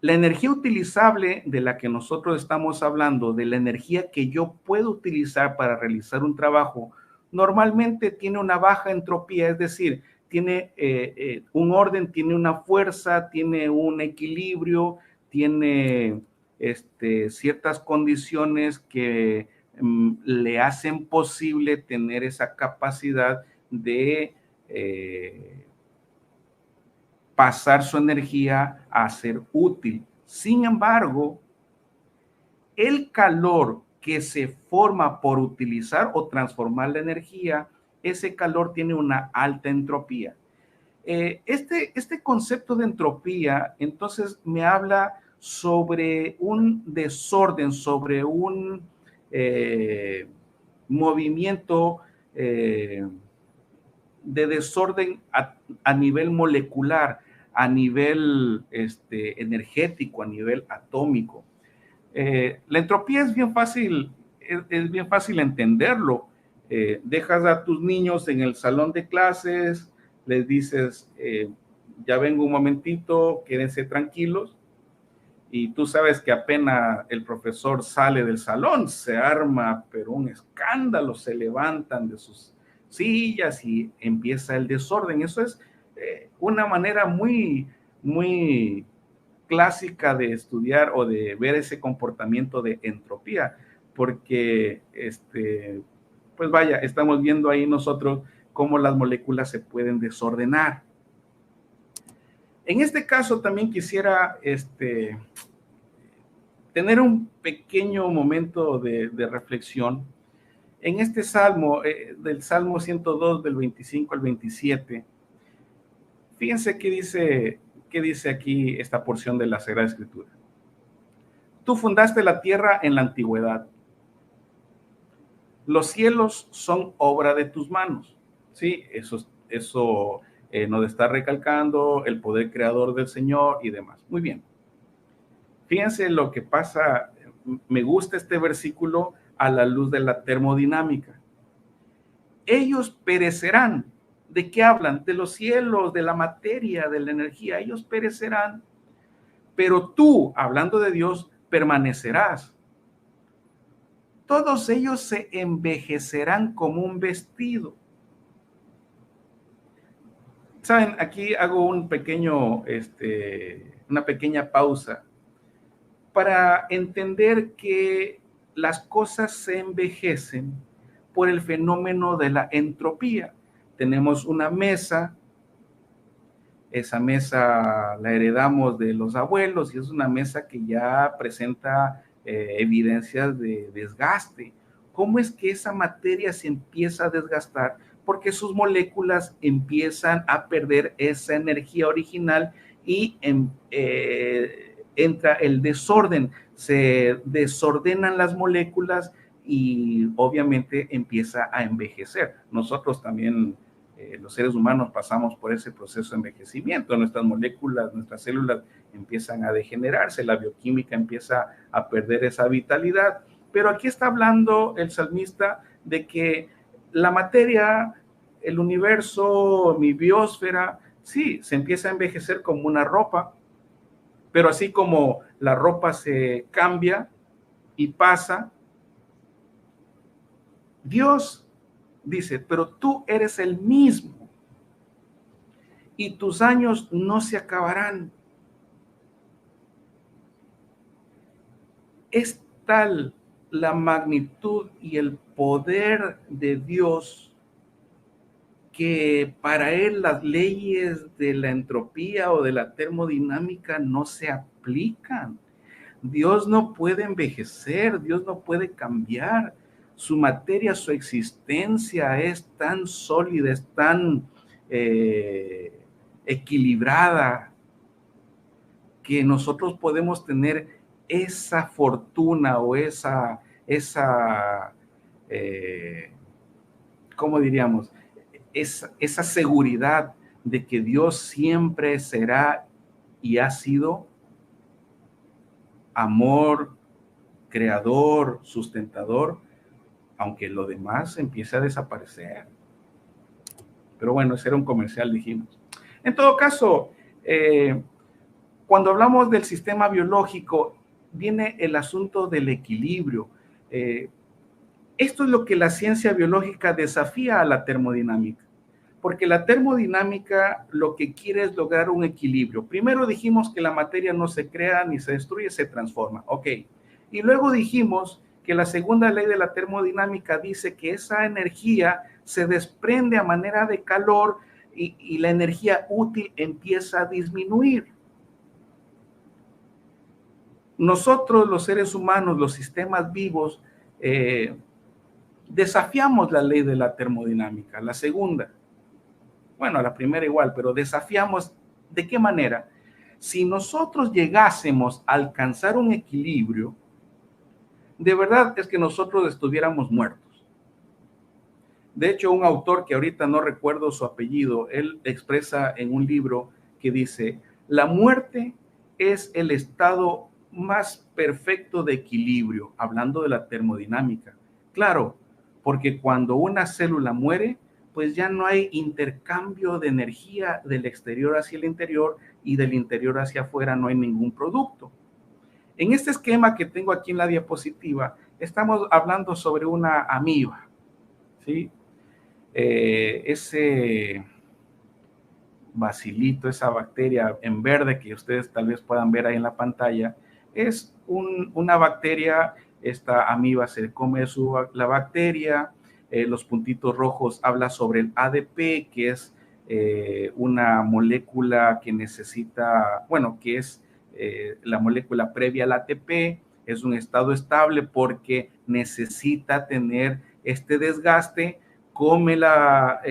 La energía utilizable de la que nosotros estamos hablando, de la energía que yo puedo utilizar para realizar un trabajo, normalmente tiene una baja entropía, es decir, tiene un orden, tiene una fuerza, tiene un equilibrio, tiene ciertas condiciones que le hacen posible tener esa capacidad de pasar su energía a ser útil. Sin embargo, el calor que se forma por utilizar o transformar la energía, ese calor tiene una alta entropía. Este concepto de entropía, entonces, me habla sobre un desorden, sobre un movimiento de desorden a nivel molecular, a nivel energético, a nivel atómico. La entropía es bien fácil es bien fácil entenderlo. Dejas a tus niños en el salón de clases, les dices, ya vengo un momentito, quédense tranquilos, y tú sabes que apenas el profesor sale del salón, se arma, pero un escándalo, se levantan de sus sillas y empieza el desorden. Eso es una manera muy, muy clásica de estudiar o de ver ese comportamiento de entropía, porque pues vaya, estamos viendo ahí nosotros cómo las moléculas se pueden desordenar. En este caso también quisiera tener un pequeño momento de reflexión. En este salmo, del Salmo 102, del 25 al 27, fíjense qué dice aquí esta porción de la Sagrada Escritura. Tú fundaste la tierra en la antigüedad. Los cielos son obra de tus manos. Sí, eso nos está recalcando el poder creador del Señor y demás. Muy bien. Fíjense lo que pasa. Me gusta este versículo a la luz de la termodinámica. Ellos perecerán. ¿De qué hablan? De los cielos, de la materia, de la energía. Ellos perecerán. Pero tú, hablando de Dios, permanecerás. Todos ellos se envejecerán como un vestido. Saben, aquí hago una pequeña pausa para entender que las cosas se envejecen por el fenómeno de la entropía. Tenemos una mesa, esa mesa la heredamos de los abuelos y es una mesa que ya presenta evidencias de desgaste. ¿Cómo es que esa materia se empieza a desgastar? Porque sus moléculas empiezan a perder esa energía original y entra el desorden. Se desordenan las moléculas y obviamente empieza a envejecer. Nosotros también, los seres humanos, pasamos por ese proceso de envejecimiento. Nuestras moléculas, nuestras células empiezan a degenerarse, la bioquímica empieza a perder esa vitalidad. Pero aquí está hablando el salmista de que la materia, el universo, mi biosfera, sí, se empieza a envejecer como una ropa, pero así como la ropa se cambia y pasa, Dios dice, pero tú eres el mismo y tus años no se acabarán. Es tal la magnitud y el poder de Dios que para él las leyes de la entropía o de la termodinámica no se aplican. Dios no puede envejecer, Dios no puede cambiar. Su materia, su existencia es tan sólida, es tan equilibrada, que nosotros podemos tener esa fortuna o ¿cómo diríamos? Esa seguridad de que Dios siempre será y ha sido amor, creador, sustentador, aunque lo demás empiece a desaparecer. Pero bueno, ese era un comercial, dijimos. En todo caso, cuando hablamos del sistema biológico, viene el asunto del equilibrio. Esto es lo que la ciencia biológica desafía a la termodinámica, porque la termodinámica lo que quiere es lograr un equilibrio. Primero dijimos que la materia no se crea ni se destruye, se transforma. Ok. Y luego dijimos que la segunda ley de la termodinámica dice que esa energía se desprende a manera de calor y la energía útil empieza a disminuir. Nosotros, los seres humanos, los sistemas vivos, desafiamos la ley de la termodinámica, la segunda. Bueno, la primera igual, pero desafiamos. ¿De qué manera? Si nosotros llegásemos a alcanzar un equilibrio, de verdad es que nosotros estuviéramos muertos. De hecho, un autor que ahorita no recuerdo su apellido, él expresa en un libro que dice, la muerte es el estado más perfecto de equilibrio, hablando de la termodinámica. Claro, porque cuando una célula muere, pues ya no hay intercambio de energía del exterior hacia el interior y del interior hacia afuera no hay ningún producto. En este esquema que tengo aquí en la diapositiva, estamos hablando sobre una amiba, ¿sí? Ese bacilito, esa bacteria en verde que ustedes tal vez puedan ver ahí en la pantalla, es una bacteria. Esta amiba se come la bacteria. Los puntitos rojos habla sobre el ADP, que es una molécula que necesita, bueno, que es la molécula previa al ATP. Es un estado estable porque necesita tener este desgaste. Come la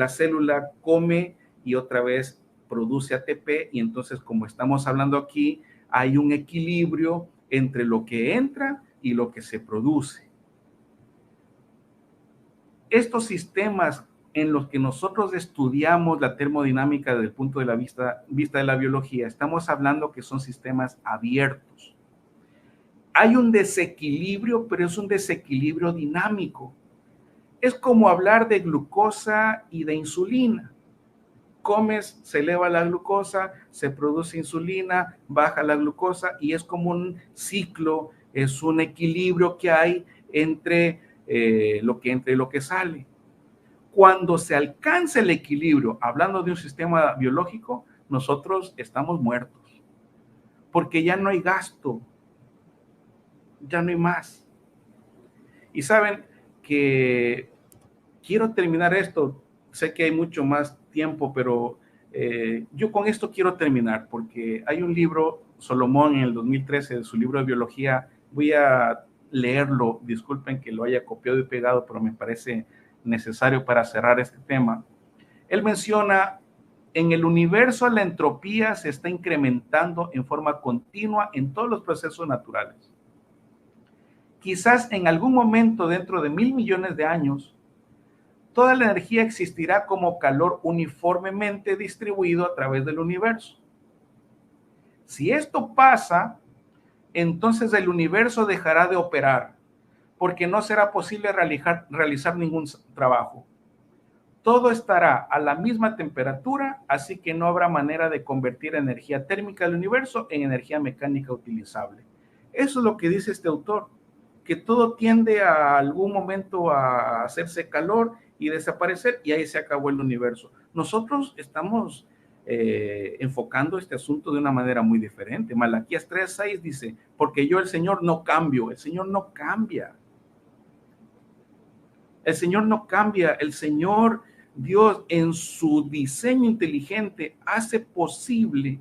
célula, come y otra vez produce ATP, y entonces, como estamos hablando aquí, hay un equilibrio entre lo que entra y lo que se produce. Estos sistemas en los que nosotros estudiamos la termodinámica desde el punto de la vista de la biología, estamos hablando que son sistemas abiertos. Hay un desequilibrio, pero es un desequilibrio dinámico. Es como hablar de glucosa y de insulina. Comes, se eleva la glucosa, se produce insulina, baja la glucosa, y es como un ciclo, es un equilibrio que hay entre lo que entra y lo que sale. Cuando se alcanza el equilibrio, hablando de un sistema biológico, nosotros estamos muertos, porque ya no hay gasto, ya no hay más. Y saben que quiero terminar esto. Sé que hay mucho más tiempo, pero yo con esto quiero terminar, porque hay un libro, Solomón en el 2013, de su libro de biología. Voy a leerlo, disculpen que lo haya copiado y pegado, pero me parece necesario para cerrar este tema. Él menciona: en el universo la entropía se está incrementando en forma continua en todos los procesos naturales. Quizás en algún momento dentro de 1.000 millones de años, toda la energía existirá como calor uniformemente distribuido a través del universo. Si esto pasa, entonces el universo dejará de operar, porque no será posible realizar ningún trabajo. Todo estará a la misma temperatura, así que no habrá manera de convertir energía térmica del universo en energía mecánica utilizable. Eso es lo que dice este autor, que todo tiende a algún momento a hacerse calor y desaparecer, y ahí se acabó el universo. Nosotros estamos enfocando este asunto de una manera muy diferente. Malaquías 3:6 dice: porque yo, el Señor, no cambio. El Señor no cambia. El Señor no cambia. El Señor Dios, en su diseño inteligente, hace posible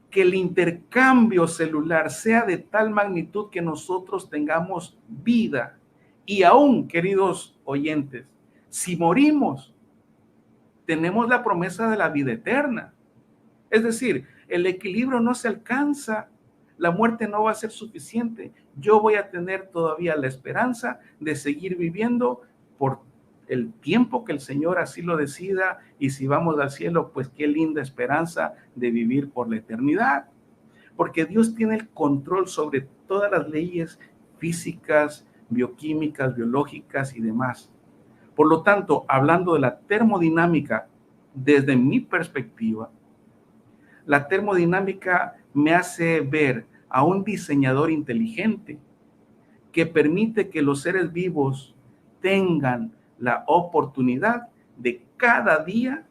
que el intercambio celular sea de tal magnitud que nosotros tengamos vida. Y aún, queridos oyentes, si morimos, tenemos la promesa de la vida eterna. Es decir, el equilibrio no se alcanza, la muerte no va a ser suficiente. Yo voy a tener todavía la esperanza de seguir viviendo por el tiempo que el Señor así lo decida, y si vamos al cielo, pues qué linda esperanza de vivir por la eternidad, porque Dios tiene el control sobre todas las leyes físicas, bioquímicas, biológicas y demás. Por lo tanto, hablando de la termodinámica, desde mi perspectiva, la termodinámica me hace ver a un diseñador inteligente que permite que los seres vivos tengan la oportunidad de cada día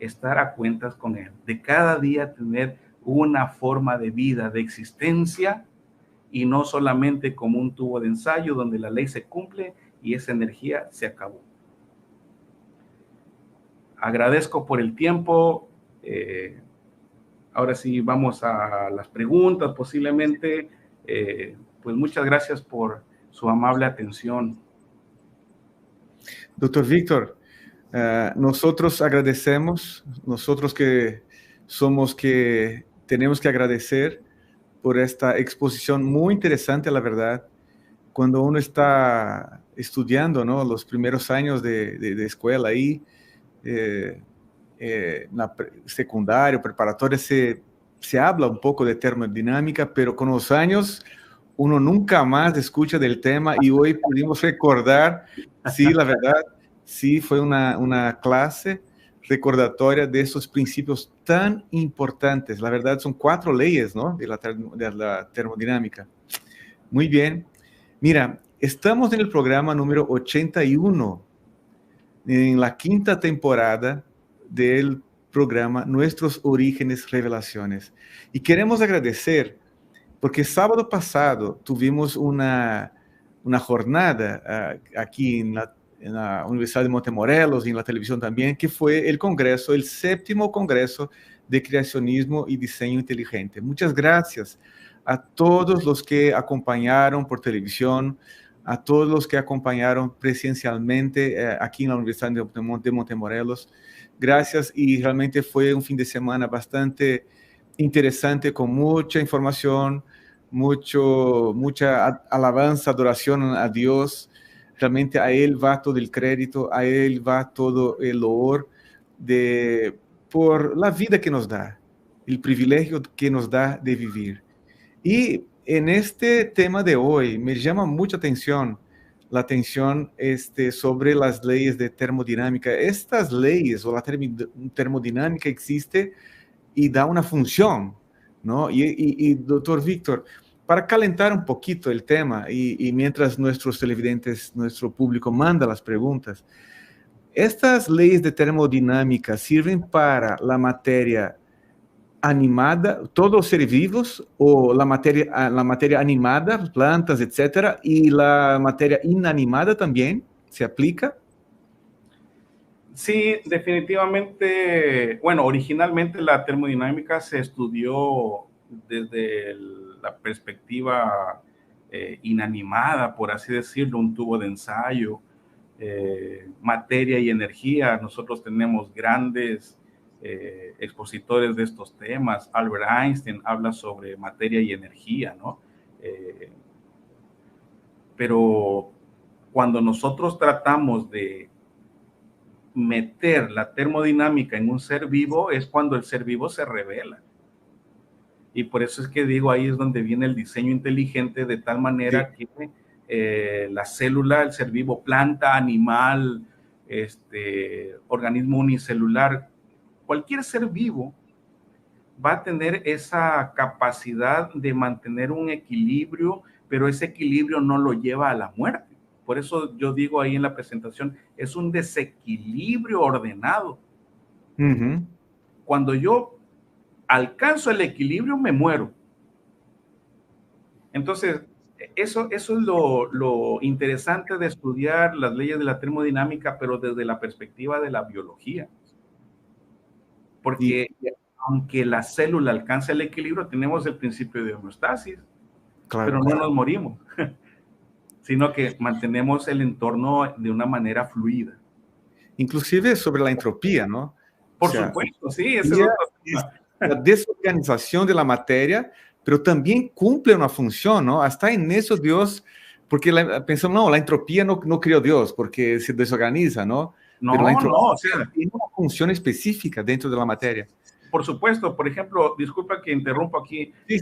estar a cuentas con él, de cada día tener una forma de vida, de existencia, y no solamente como un tubo de ensayo donde la ley se cumple y esa energía se acabó. Agradezco por el tiempo. Ahora sí vamos a las preguntas posiblemente. Pues muchas gracias por su amable atención. Doctor Víctor, nosotros agradecemos, nosotros que tenemos que agradecer por esta exposición muy interesante, la verdad. Cuando uno está estudiando, ¿no?, los primeros años de escuela ahí, secundario, preparatoria, se habla un poco de termodinámica, pero con los años uno nunca más escucha del tema y hoy pudimos recordar, sí, la verdad, sí, fue una clase recordatoria de esos principios tan importantes. La verdad, son 4 leyes, ¿no? De la termodinámica. Muy bien. Mira, estamos en el programa número 81, en la 5ª temporada del programa Nuestros Orígenes Revelaciones. Y queremos agradecer, porque sábado pasado tuvimos una jornada aquí en la Universidad de Montemorelos y en la televisión también, que fue el congreso, el 7º congreso de creacionismo y diseño inteligente. Muchas gracias a todos los que acompañaron por televisión, a todos los que acompañaron presencialmente aquí en la Universidad de Montemorelos. Gracias, y realmente fue un fin de semana bastante interesante, con mucha información, mucha alabanza, adoración a Dios. Realmente a Él va todo el crédito, a Él va todo el loor por la vida que nos da, el privilegio que nos da de vivir. Y en este tema de hoy me llama mucha atención la atención sobre las leyes de termodinámica. Estas leyes o la termodinámica existe y da una función, ¿no? Y doctor Víctor, para calentar un poquito el tema y mientras nuestros televidentes, nuestro público manda las preguntas, ¿estas leyes de termodinámica sirven para la materia animada, todos los seres vivos, o la materia animada, plantas, etcétera, y la materia inanimada también se aplica? Sí, definitivamente. Bueno, originalmente la termodinámica se estudió desde la perspectiva inanimada, por así decirlo, un tubo de ensayo, materia y energía. Nosotros tenemos grandes expositores de estos temas. Albert Einstein habla sobre materia y energía, ¿no? Pero cuando nosotros tratamos de meter la termodinámica en un ser vivo, es cuando el ser vivo se revela. Y por eso es que digo, ahí es donde viene el diseño inteligente, de tal manera sí, que la célula, el ser vivo, planta, animal, organismo unicelular, cualquier ser vivo va a tener esa capacidad de mantener un equilibrio, pero ese equilibrio no lo lleva a la muerte. Por eso yo digo ahí en la presentación, es un desequilibrio ordenado. Uh-huh. Cuando yo alcanzo el equilibrio, me muero. Entonces, eso es lo interesante de estudiar las leyes de la termodinámica, pero desde la perspectiva de la biología. Porque aunque la célula alcance el equilibrio, tenemos el principio de homeostasis, claro, pero no nos morimos, sino que mantenemos el entorno de una manera fluida. Inclusive sobre la entropía, ¿no? Por supuesto, sí. Ese es la desorganización de la materia, pero también cumple una función, ¿no? Hasta en eso Dios, porque pensamos, no, la entropía no creó Dios, porque se desorganiza, ¿no? No, pero la entropía no, o sea, tiene una función específica dentro de la materia. Por supuesto, por ejemplo, disculpa que interrumpo aquí. Sí,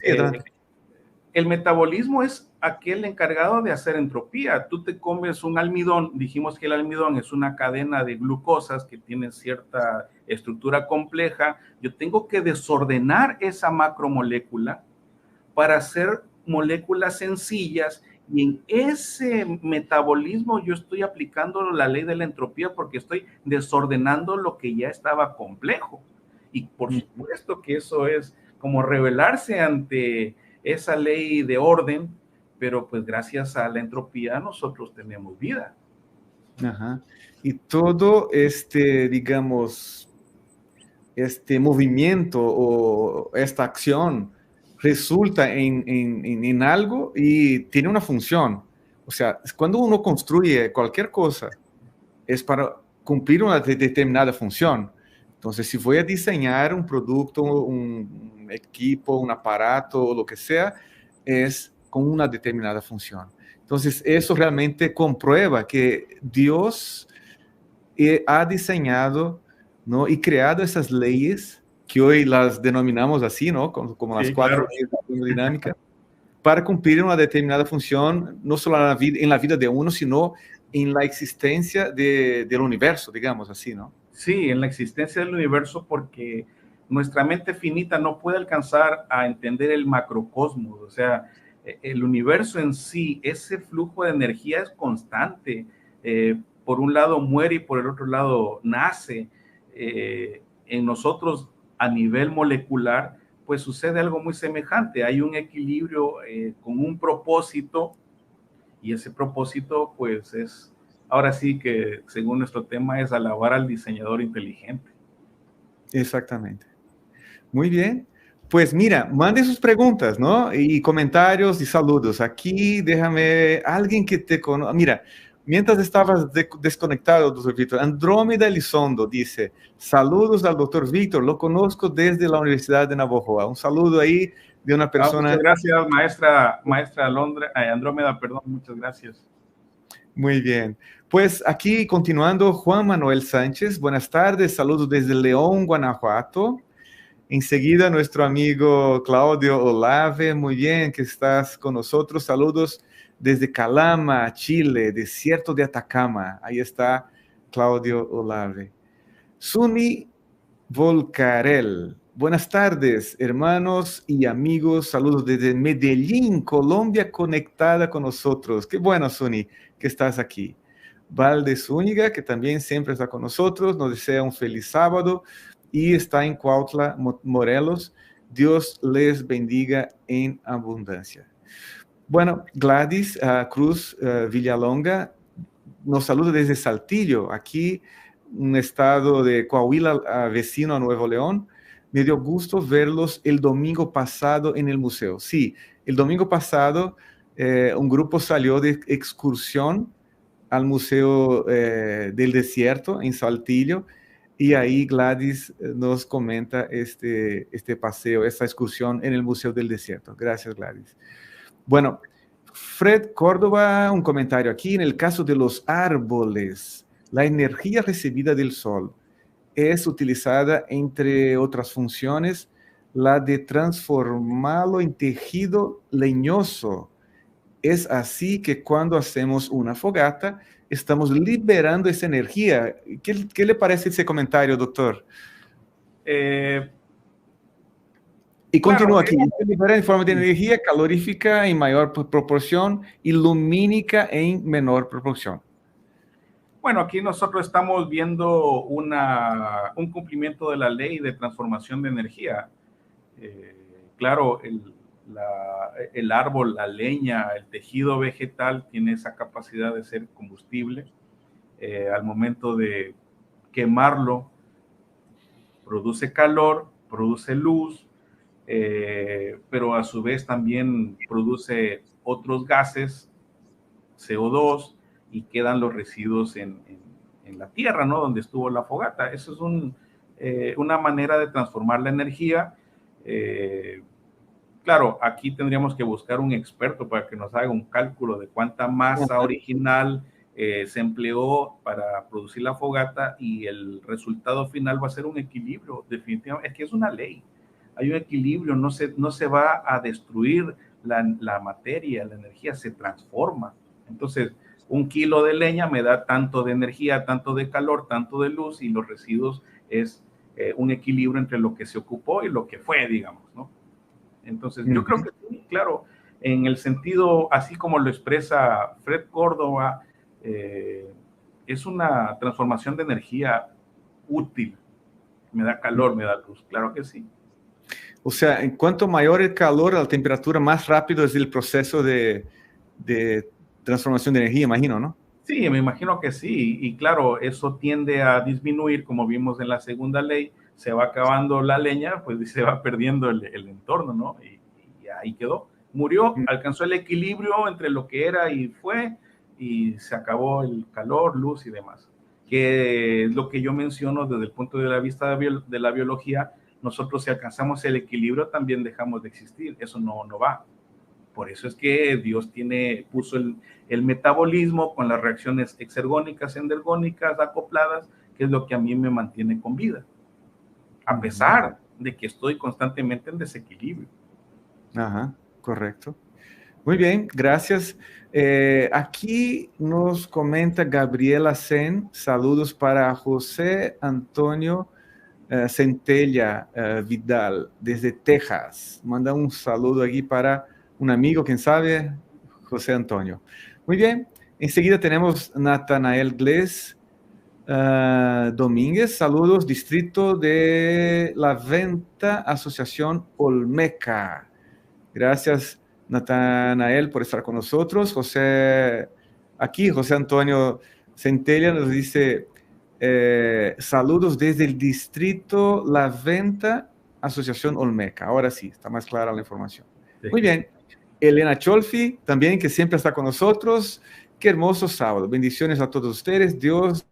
el metabolismo es aquel encargado de hacer entropía. Tú te comes un almidón, dijimos que el almidón es una cadena de glucosas que tiene cierta estructura compleja. Yo tengo que desordenar esa macromolécula para hacer moléculas sencillas, y en ese metabolismo yo estoy aplicando la ley de la entropía porque estoy desordenando lo que ya estaba complejo. Y por supuesto que eso es como rebelarse ante esa ley de orden, pero pues gracias a la entropía nosotros tenemos vida. Ajá. Y todo digamos, movimiento o esta acción resulta en algo y tiene una función. O sea, cuando uno construye cualquier cosa, es para cumplir una determinada función. Entonces, si voy a diseñar un producto, un equipo, un aparato, o lo que sea, es con una determinada función. Entonces, eso realmente comprueba que Dios ha diseñado, ¿no?, y creado esas leyes que hoy las denominamos así, ¿no?, como las 4 leyes de la termodinámica, para cumplir una determinada función, no solo en la vida de uno, sino en la existencia del universo, digamos así, ¿no? Sí, en la existencia del universo, porque nuestra mente finita no puede alcanzar a entender el macrocosmos, o sea, el universo en sí, ese flujo de energía es constante. Por un lado muere y por el otro lado nace. En nosotros, a nivel molecular, pues sucede algo muy semejante. Hay un equilibrio con un propósito, y ese propósito, pues es, ahora sí que, según nuestro tema, es alabar al diseñador inteligente. Exactamente. Muy bien. Pues mira, mande sus preguntas, ¿no? Y comentarios y saludos. Aquí déjame, alguien que te conozca. Mira, mientras estabas desconectado, doctor Víctor, Andrómeda Elizondo dice, saludos al doctor Víctor, lo conozco desde la Universidad de Navojoa. Un saludo ahí de una persona. Muchas gracias, maestra Andrómeda, perdón, muchas gracias. Muy bien. Pues aquí continuando, Juan Manuel Sánchez, buenas tardes, saludos desde León, Guanajuato. Enseguida nuestro amigo Claudio Olave, muy bien que estás con nosotros. Saludos desde Calama, Chile, desierto de Atacama. Ahí está Claudio Olave. Suni Volcarel. Buenas tardes, hermanos y amigos. Saludos desde Medellín, Colombia, conectada con nosotros. Qué bueno, Suni, que estás aquí. Valde Zúñiga, que también siempre está con nosotros, nos desea un feliz sábado y está en Cuautla, Morelos. Dios les bendiga en abundancia. Bueno, Gladys Cruz Villalonga nos saluda desde Saltillo, aquí un estado de Coahuila vecino a Nuevo León. Me dio gusto verlos el domingo pasado en el museo. Sí, el domingo pasado un grupo salió de excursión al Museo del Desierto en Saltillo, y ahí Gladys nos comenta este paseo, esta excursión en el Museo del Desierto. Gracias, Gladys. Bueno, Fred Córdoba, un comentario aquí. En el caso de los árboles, la energía recibida del sol es utilizada, entre otras funciones, la de transformarlo en tejido leñoso. Es así que cuando hacemos una fogata, estamos liberando esa energía. ¿Qué le parece ese comentario, doctor? Y continúa aquí. Se libera en forma de energía calorífica en mayor proporción y lumínica en menor proporción. Bueno, aquí nosotros estamos viendo un cumplimiento de la ley de transformación de energía. Claro, el árbol, la leña, el tejido vegetal tiene esa capacidad de ser combustible. Al momento de quemarlo, produce calor, produce luz, pero a su vez también produce otros gases, CO2, y quedan los residuos en la tierra, ¿no? Donde estuvo la fogata. Eso es una manera de transformar la energía. Claro, aquí tendríamos que buscar un experto para que nos haga un cálculo de cuánta masa original se empleó para producir la fogata, y el resultado final va a ser un equilibrio, definitivamente. Es que es una ley. Hay un equilibrio, no se va a destruir la materia, la energía se transforma. Entonces, 1 kilo de leña me da tanto de energía, tanto de calor, tanto de luz, y los residuos es un equilibrio entre lo que se ocupó y lo que fue, digamos, ¿no? Entonces, yo creo que sí, claro, en el sentido, así como lo expresa Fred Córdoba, es una transformación de energía útil. Me da calor, me da luz, claro que sí. O sea, en cuanto mayor el calor, la temperatura, más rápido es el proceso de transformación de energía, imagino, ¿no? Sí, me imagino que sí. Y claro, eso tiende a disminuir, como vimos en la segunda ley. Se va acabando la leña, pues se va perdiendo el entorno, ¿no? Y ahí quedó. Murió, alcanzó el equilibrio entre lo que era y fue, y se acabó el calor, luz y demás. Que es lo que yo menciono desde el punto de vista de la biología. Nosotros, si alcanzamos el equilibrio, también dejamos de existir. Eso no va. Por eso es que Dios puso el metabolismo con las reacciones exergónicas, endergónicas, acopladas, que es lo que a mí me mantiene con vida, a pesar de que estoy constantemente en desequilibrio. Ajá, correcto. Muy bien, gracias. Aquí nos comenta Gabriela Sen, saludos para José Antonio Centella Vidal, desde Texas. Manda un saludo aquí para un amigo, quién sabe, José Antonio. Muy bien, enseguida tenemos Natanael Gles Domínguez, saludos, distrito de La Venta, Asociación Olmeca. Gracias, Natanael, por estar con nosotros. José Antonio Centella nos dice, saludos desde el distrito La Venta, Asociación Olmeca. Ahora sí, está más clara la información. Sí. Muy bien. Elena Cholfi, también, que siempre está con nosotros. Qué hermoso sábado. Bendiciones a todos ustedes. Dios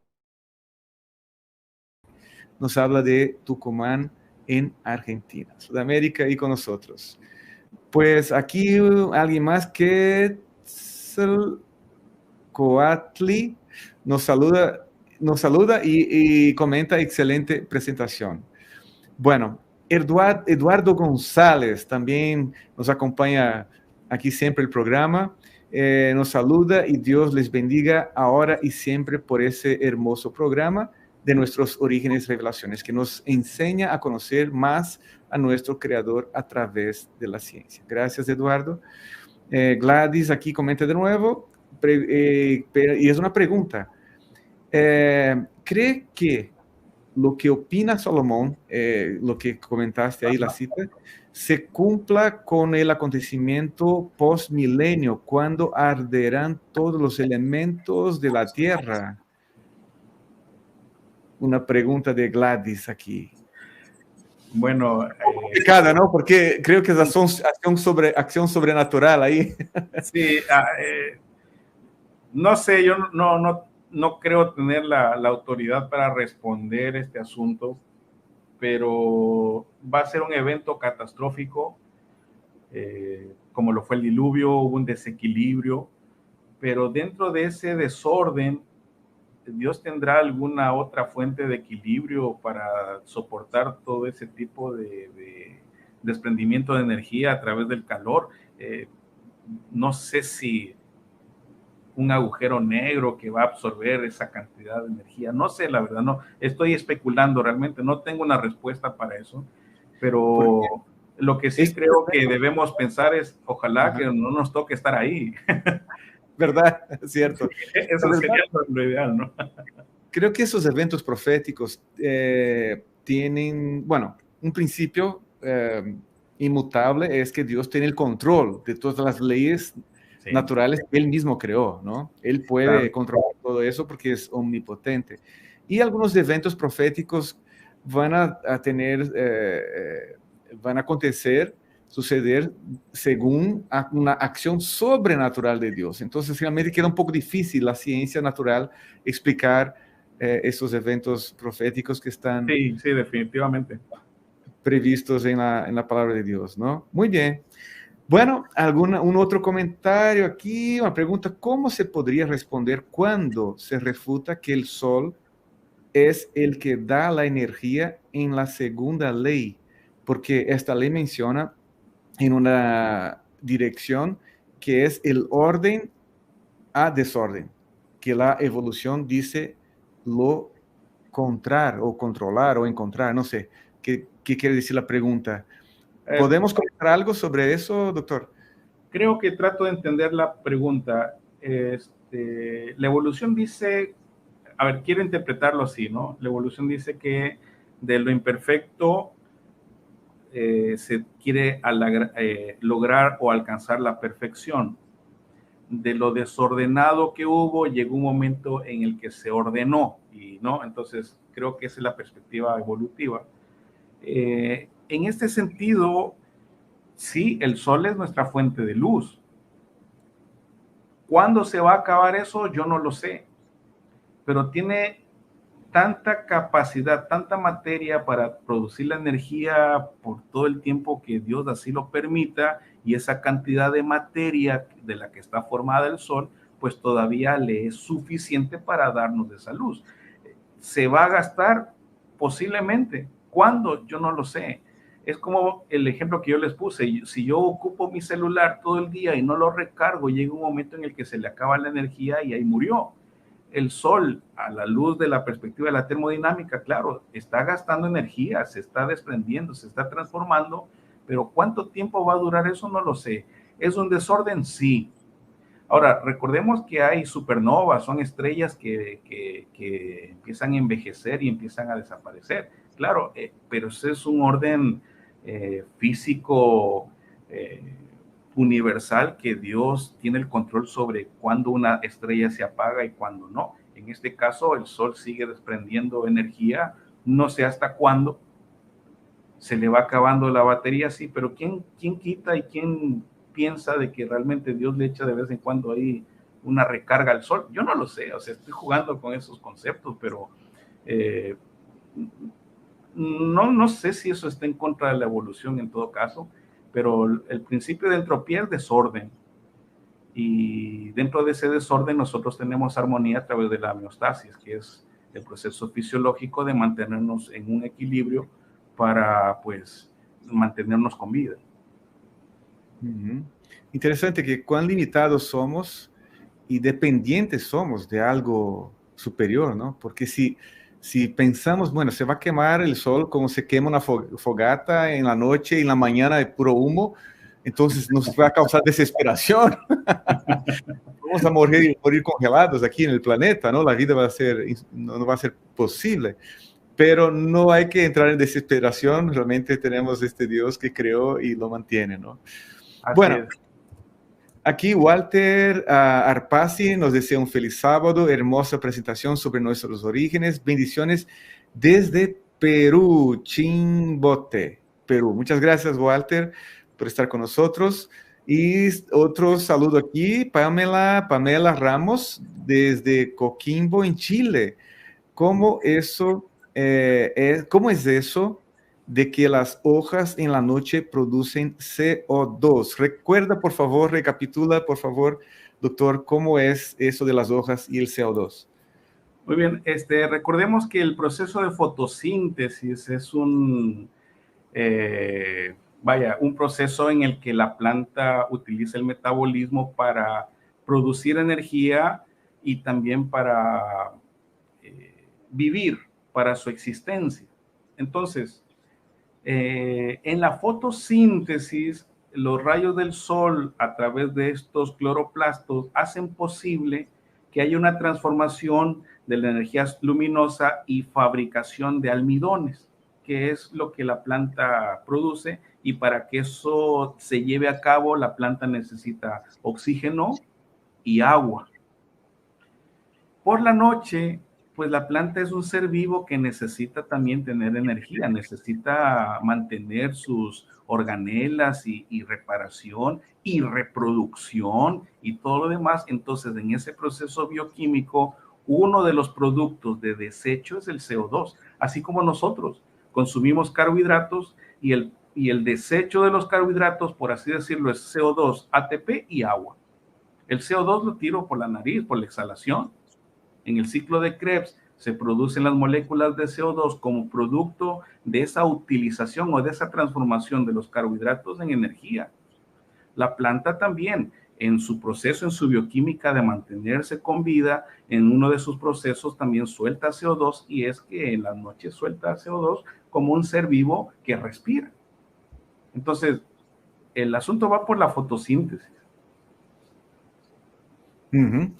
nos habla de Tucumán en Argentina, Sudamérica, y con nosotros. Pues aquí alguien más que Coatli nos saluda y comenta excelente presentación. Bueno, Eduardo González también nos acompaña aquí siempre el programa. Nos saluda y Dios les bendiga ahora y siempre por ese hermoso programa de nuestros orígenes revelaciones, que nos enseña a conocer más a nuestro Creador a través de la ciencia. Gracias, Eduardo. Gladys aquí comenta de nuevo, y es una pregunta. ¿Cree que lo que opina Salomón, lo que comentaste ahí, la cita, se cumpla con el acontecimiento post-milenio, cuando arderán todos los elementos de la tierra? Una pregunta de Gladys aquí. Bueno, complicada, ¿no? Porque creo que es acción sobrenatural ahí. Sí, no sé, yo no creo tener la autoridad para responder este asunto, pero va a ser un evento catastrófico, como lo fue el diluvio. Hubo un desequilibrio, pero dentro de ese desorden, Dios tendrá alguna otra fuente de equilibrio para soportar todo ese tipo de desprendimiento de energía a través del calor. No sé si un agujero negro que va a absorber esa cantidad de energía. No sé, la verdad, no. Estoy especulando realmente, no tengo una respuesta para eso, pero lo que sí creo que debemos pensar es, ojalá que no nos toque estar ahí. ¿Verdad? Es cierto. Eso sería lo ideal, ¿no? Creo que esos eventos proféticos tienen, bueno, un principio inmutable es que Dios tiene el control de todas las leyes naturales que Él mismo creó, ¿no? Él puede controlar todo eso porque es omnipotente. Y algunos eventos proféticos van a acontecer, suceder según una acción sobrenatural de Dios. Entonces, realmente queda un poco difícil la ciencia natural explicar esos eventos proféticos que están definitivamente previstos en la palabra de Dios, ¿no? Muy bien. Bueno, un otro comentario aquí, una pregunta: ¿cómo se podría responder cuando se refuta que el Sol es el que da la energía en la segunda ley? Porque esta ley menciona en una dirección que es el orden a desorden, que la evolución dice lo contrario, o controlar, o encontrar, no sé. ¿Qué quiere decir la pregunta? ¿Podemos comentar algo sobre eso, doctor? Creo que trato de entender la pregunta. La evolución dice, a ver, quiero interpretarlo así, ¿no? La evolución dice que de lo imperfecto se quiere lograr o alcanzar la perfección. De lo desordenado que hubo, llegó un momento en el que se ordenó, ¿no? Entonces, creo que esa es la perspectiva evolutiva. En este sentido, sí, el Sol es nuestra fuente de luz. ¿Cuándo se va a acabar eso? Yo no lo sé, pero tiene tanta capacidad, tanta materia para producir la energía por todo el tiempo que Dios así lo permita, y esa cantidad de materia de la que está formada el Sol, pues todavía le es suficiente para darnos esa luz. ¿Se va a gastar? Posiblemente. ¿Cuándo? Yo no lo sé. Es como el ejemplo que yo les puse. Si yo ocupo mi celular todo el día y no lo recargo, llega un momento en el que se le acaba la energía y ahí murió. El sol, a la luz de la perspectiva de la termodinámica, claro, está gastando energía, se está desprendiendo, se está transformando, pero ¿cuánto tiempo va a durar eso? No lo sé. ¿Es un desorden? Sí. Ahora, recordemos que hay supernovas, son estrellas que empiezan a envejecer y empiezan a desaparecer. Claro, pero ese es un orden físico universal, que Dios tiene el control sobre cuándo una estrella se apaga y cuándo no. En este caso, el Sol sigue desprendiendo energía, no sé hasta cuándo. Se le va acabando la batería, sí, pero ¿quién quita y quién piensa de que realmente Dios le echa de vez en cuando ahí una recarga al Sol? Yo no lo sé, o sea, estoy jugando con esos conceptos, pero no sé si eso está en contra de la evolución en todo caso, pero el principio de entropía es desorden, y dentro de ese desorden nosotros tenemos armonía a través de la homeostasis, que es el proceso fisiológico de mantenernos en un equilibrio para, pues, mantenernos con vida. Interesante que cuán limitados somos y dependientes somos de algo superior, ¿no? Porque si pensamos, bueno, se va a quemar el sol como se quema una fogata en la noche y en la mañana de puro humo, entonces nos va a causar desesperación. Vamos a morir congelados aquí en el planeta, ¿no? La vida no va a ser posible. Pero no hay que entrar en desesperación, realmente tenemos este Dios que creó y lo mantiene, ¿no? Así bueno, es. Aquí Walter Arpasi nos desea un feliz sábado, hermosa presentación sobre nuestros orígenes, bendiciones desde Perú, Chimbote, Perú. Muchas gracias, Walter, por estar con nosotros. Y otro saludo aquí, Pamela Ramos, desde Coquimbo, en Chile. ¿Cómo es eso de que las hojas en la noche producen CO2? Recuerda, por favor, recapitula, por favor, doctor, ¿cómo es eso de las hojas y el CO2? Muy bien, recordemos que el proceso de fotosíntesis es un proceso en el que la planta utiliza el metabolismo para producir energía y también para vivir, para su existencia. Entonces, en la fotosíntesis, los rayos del sol a través de estos cloroplastos hacen posible que haya una transformación de la energía luminosa y fabricación de almidones, que es lo que la planta produce, y para que eso se lleve a cabo, la planta necesita oxígeno y agua. Por la noche, pues la planta es un ser vivo que necesita también tener energía, necesita mantener sus organelas y reparación y reproducción y todo lo demás. Entonces, en ese proceso bioquímico, uno de los productos de desecho es el CO2, así como nosotros consumimos carbohidratos y el desecho de los carbohidratos, por así decirlo, es CO2, ATP y agua. El CO2 lo tiro por la nariz, por la exhalación. En el ciclo de Krebs se producen las moléculas de CO2 como producto de esa utilización o de esa transformación de los carbohidratos en energía. La planta también, en su proceso, en su bioquímica de mantenerse con vida, en uno de sus procesos también suelta CO2, y es que en las noches suelta CO2 como un ser vivo que respira. Entonces, el asunto va por la fotosíntesis.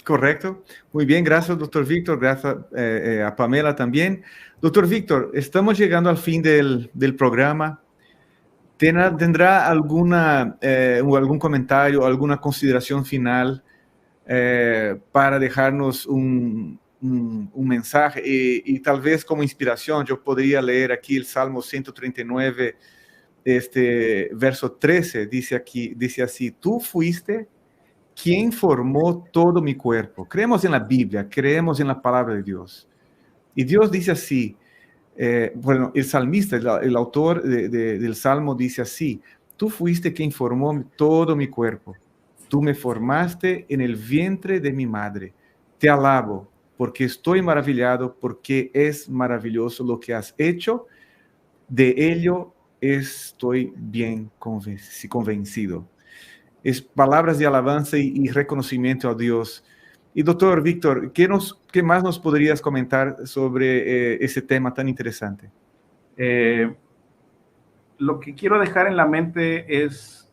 Correcto. Muy bien, gracias, doctor Víctor. Gracias a Pamela también. Doctor Víctor, estamos llegando al fin del programa. ¿Tendrá algún comentario, alguna consideración final para dejarnos un mensaje? Y tal vez como inspiración, yo podría leer aquí el Salmo 139, verso 13, dice así: tú fuiste quien formó todo mi cuerpo. Creemos en la Biblia, creemos en la palabra de Dios. Y Dios dice así, el salmista, el autor del Salmo dice así: tú fuiste quien formó todo mi cuerpo. Tú me formaste en el vientre de mi madre. Te alabo, porque estoy maravillado, porque es maravilloso lo que has hecho. De ello estoy bien convencido. Es palabras de alabanza y reconocimiento a Dios. Y doctor Víctor, ¿qué más nos podrías comentar sobre ese tema tan interesante? Lo que quiero dejar en la mente es,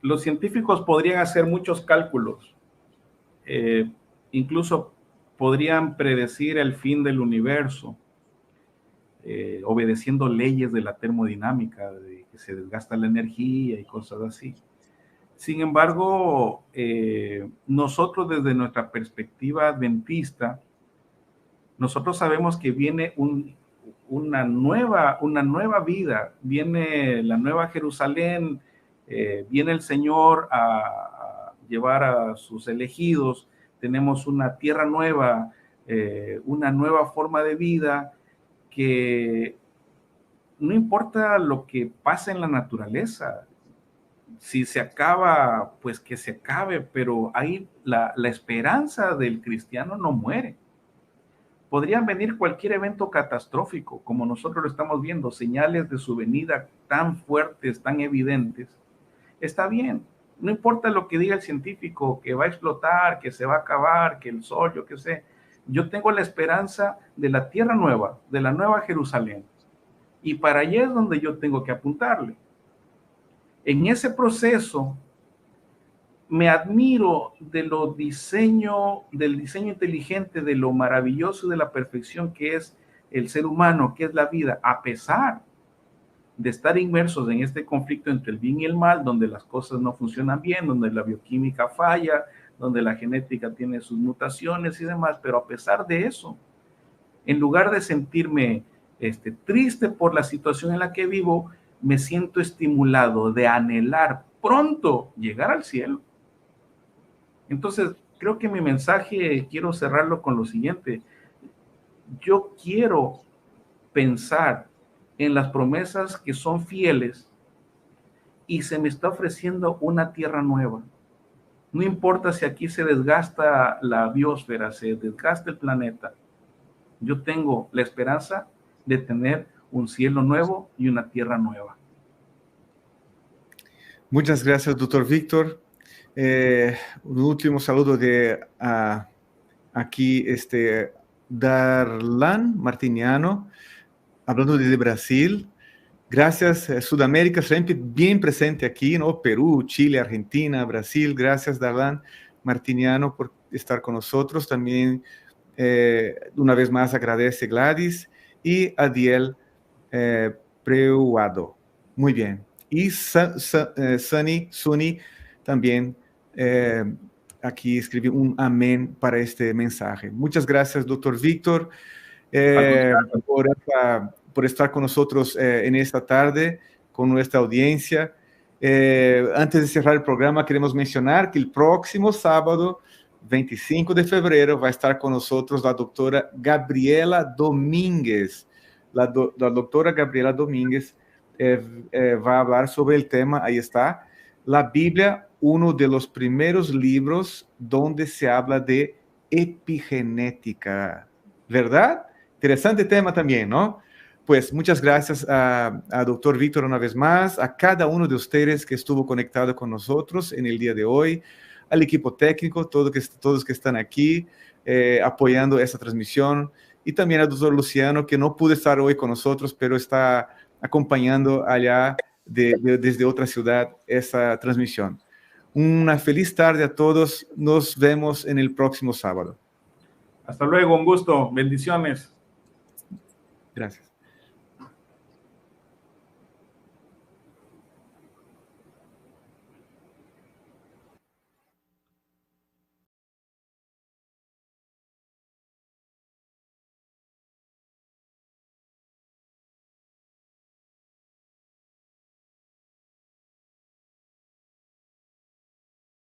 los científicos podrían hacer muchos cálculos, incluso podrían predecir el fin del universo, obedeciendo leyes de la termodinámica, de que se desgasta la energía y cosas así. Sin embargo, nosotros desde nuestra perspectiva adventista, nosotros sabemos que viene una nueva vida, viene la nueva Jerusalén, viene el Señor a llevar a sus elegidos, tenemos una tierra nueva, una nueva forma de vida, que no importa lo que pase en la naturaleza, si se acaba, pues que se acabe, pero ahí la esperanza del cristiano no muere. Podrían venir cualquier evento catastrófico, como nosotros lo estamos viendo, señales de su venida tan fuertes, tan evidentes. Está bien, no importa lo que diga el científico, que va a explotar, que se va a acabar, que el sol, yo qué sé. Yo tengo la esperanza de la tierra nueva, de la nueva Jerusalén. Y para allá es donde yo tengo que apuntarle. En ese proceso, me admiro del diseño inteligente, de lo maravilloso, de la perfección que es el ser humano, que es la vida, a pesar de estar inmersos en este conflicto entre el bien y el mal, donde las cosas no funcionan bien, donde la bioquímica falla, donde la genética tiene sus mutaciones y demás, pero a pesar de eso, en lugar de sentirme triste por la situación en la que vivo, me siento estimulado de anhelar pronto llegar al cielo. Entonces, creo que mi mensaje quiero cerrarlo con lo siguiente. Yo quiero pensar en las promesas que son fieles y se me está ofreciendo una tierra nueva. No importa si aquí se desgasta la biosfera, se desgasta el planeta. Yo tengo la esperanza de tener un cielo nuevo y una tierra nueva. Muchas gracias, doctor Víctor. Un último saludo de aquí, Darlan Martiniano, hablando desde Brasil. Gracias, Sudamérica, siempre bien presente aquí, ¿no? Perú, Chile, Argentina, Brasil. Gracias, Darlan Martiniano, por estar con nosotros. También, una vez más, agradece Gladys y Adiel Preuado. Muy bien. Y Sunny también aquí escribió un amén para este mensaje. Muchas gracias, doctor Víctor, por estar con nosotros en esta tarde, con nuestra audiencia. Antes de cerrar el programa, queremos mencionar que el próximo sábado, 25 de febrero, va a estar con nosotros la doctora Gabriela Domínguez. La doctora Gabriela Domínguez va a hablar sobre el tema, ahí está, la Biblia, uno de los primeros libros donde se habla de epigenética, ¿verdad? Interesante tema también, ¿no? Pues muchas gracias a doctor Víctor una vez más, a cada uno de ustedes que estuvo conectado con nosotros en el día de hoy, al equipo técnico, todos que están aquí apoyando esta transmisión, y también al doctor Luciano, que no pudo estar hoy con nosotros, pero está acompañando allá desde otra ciudad esa transmisión. Una feliz tarde a todos. Nos vemos en el próximo sábado. Hasta luego, un gusto. Bendiciones. Gracias.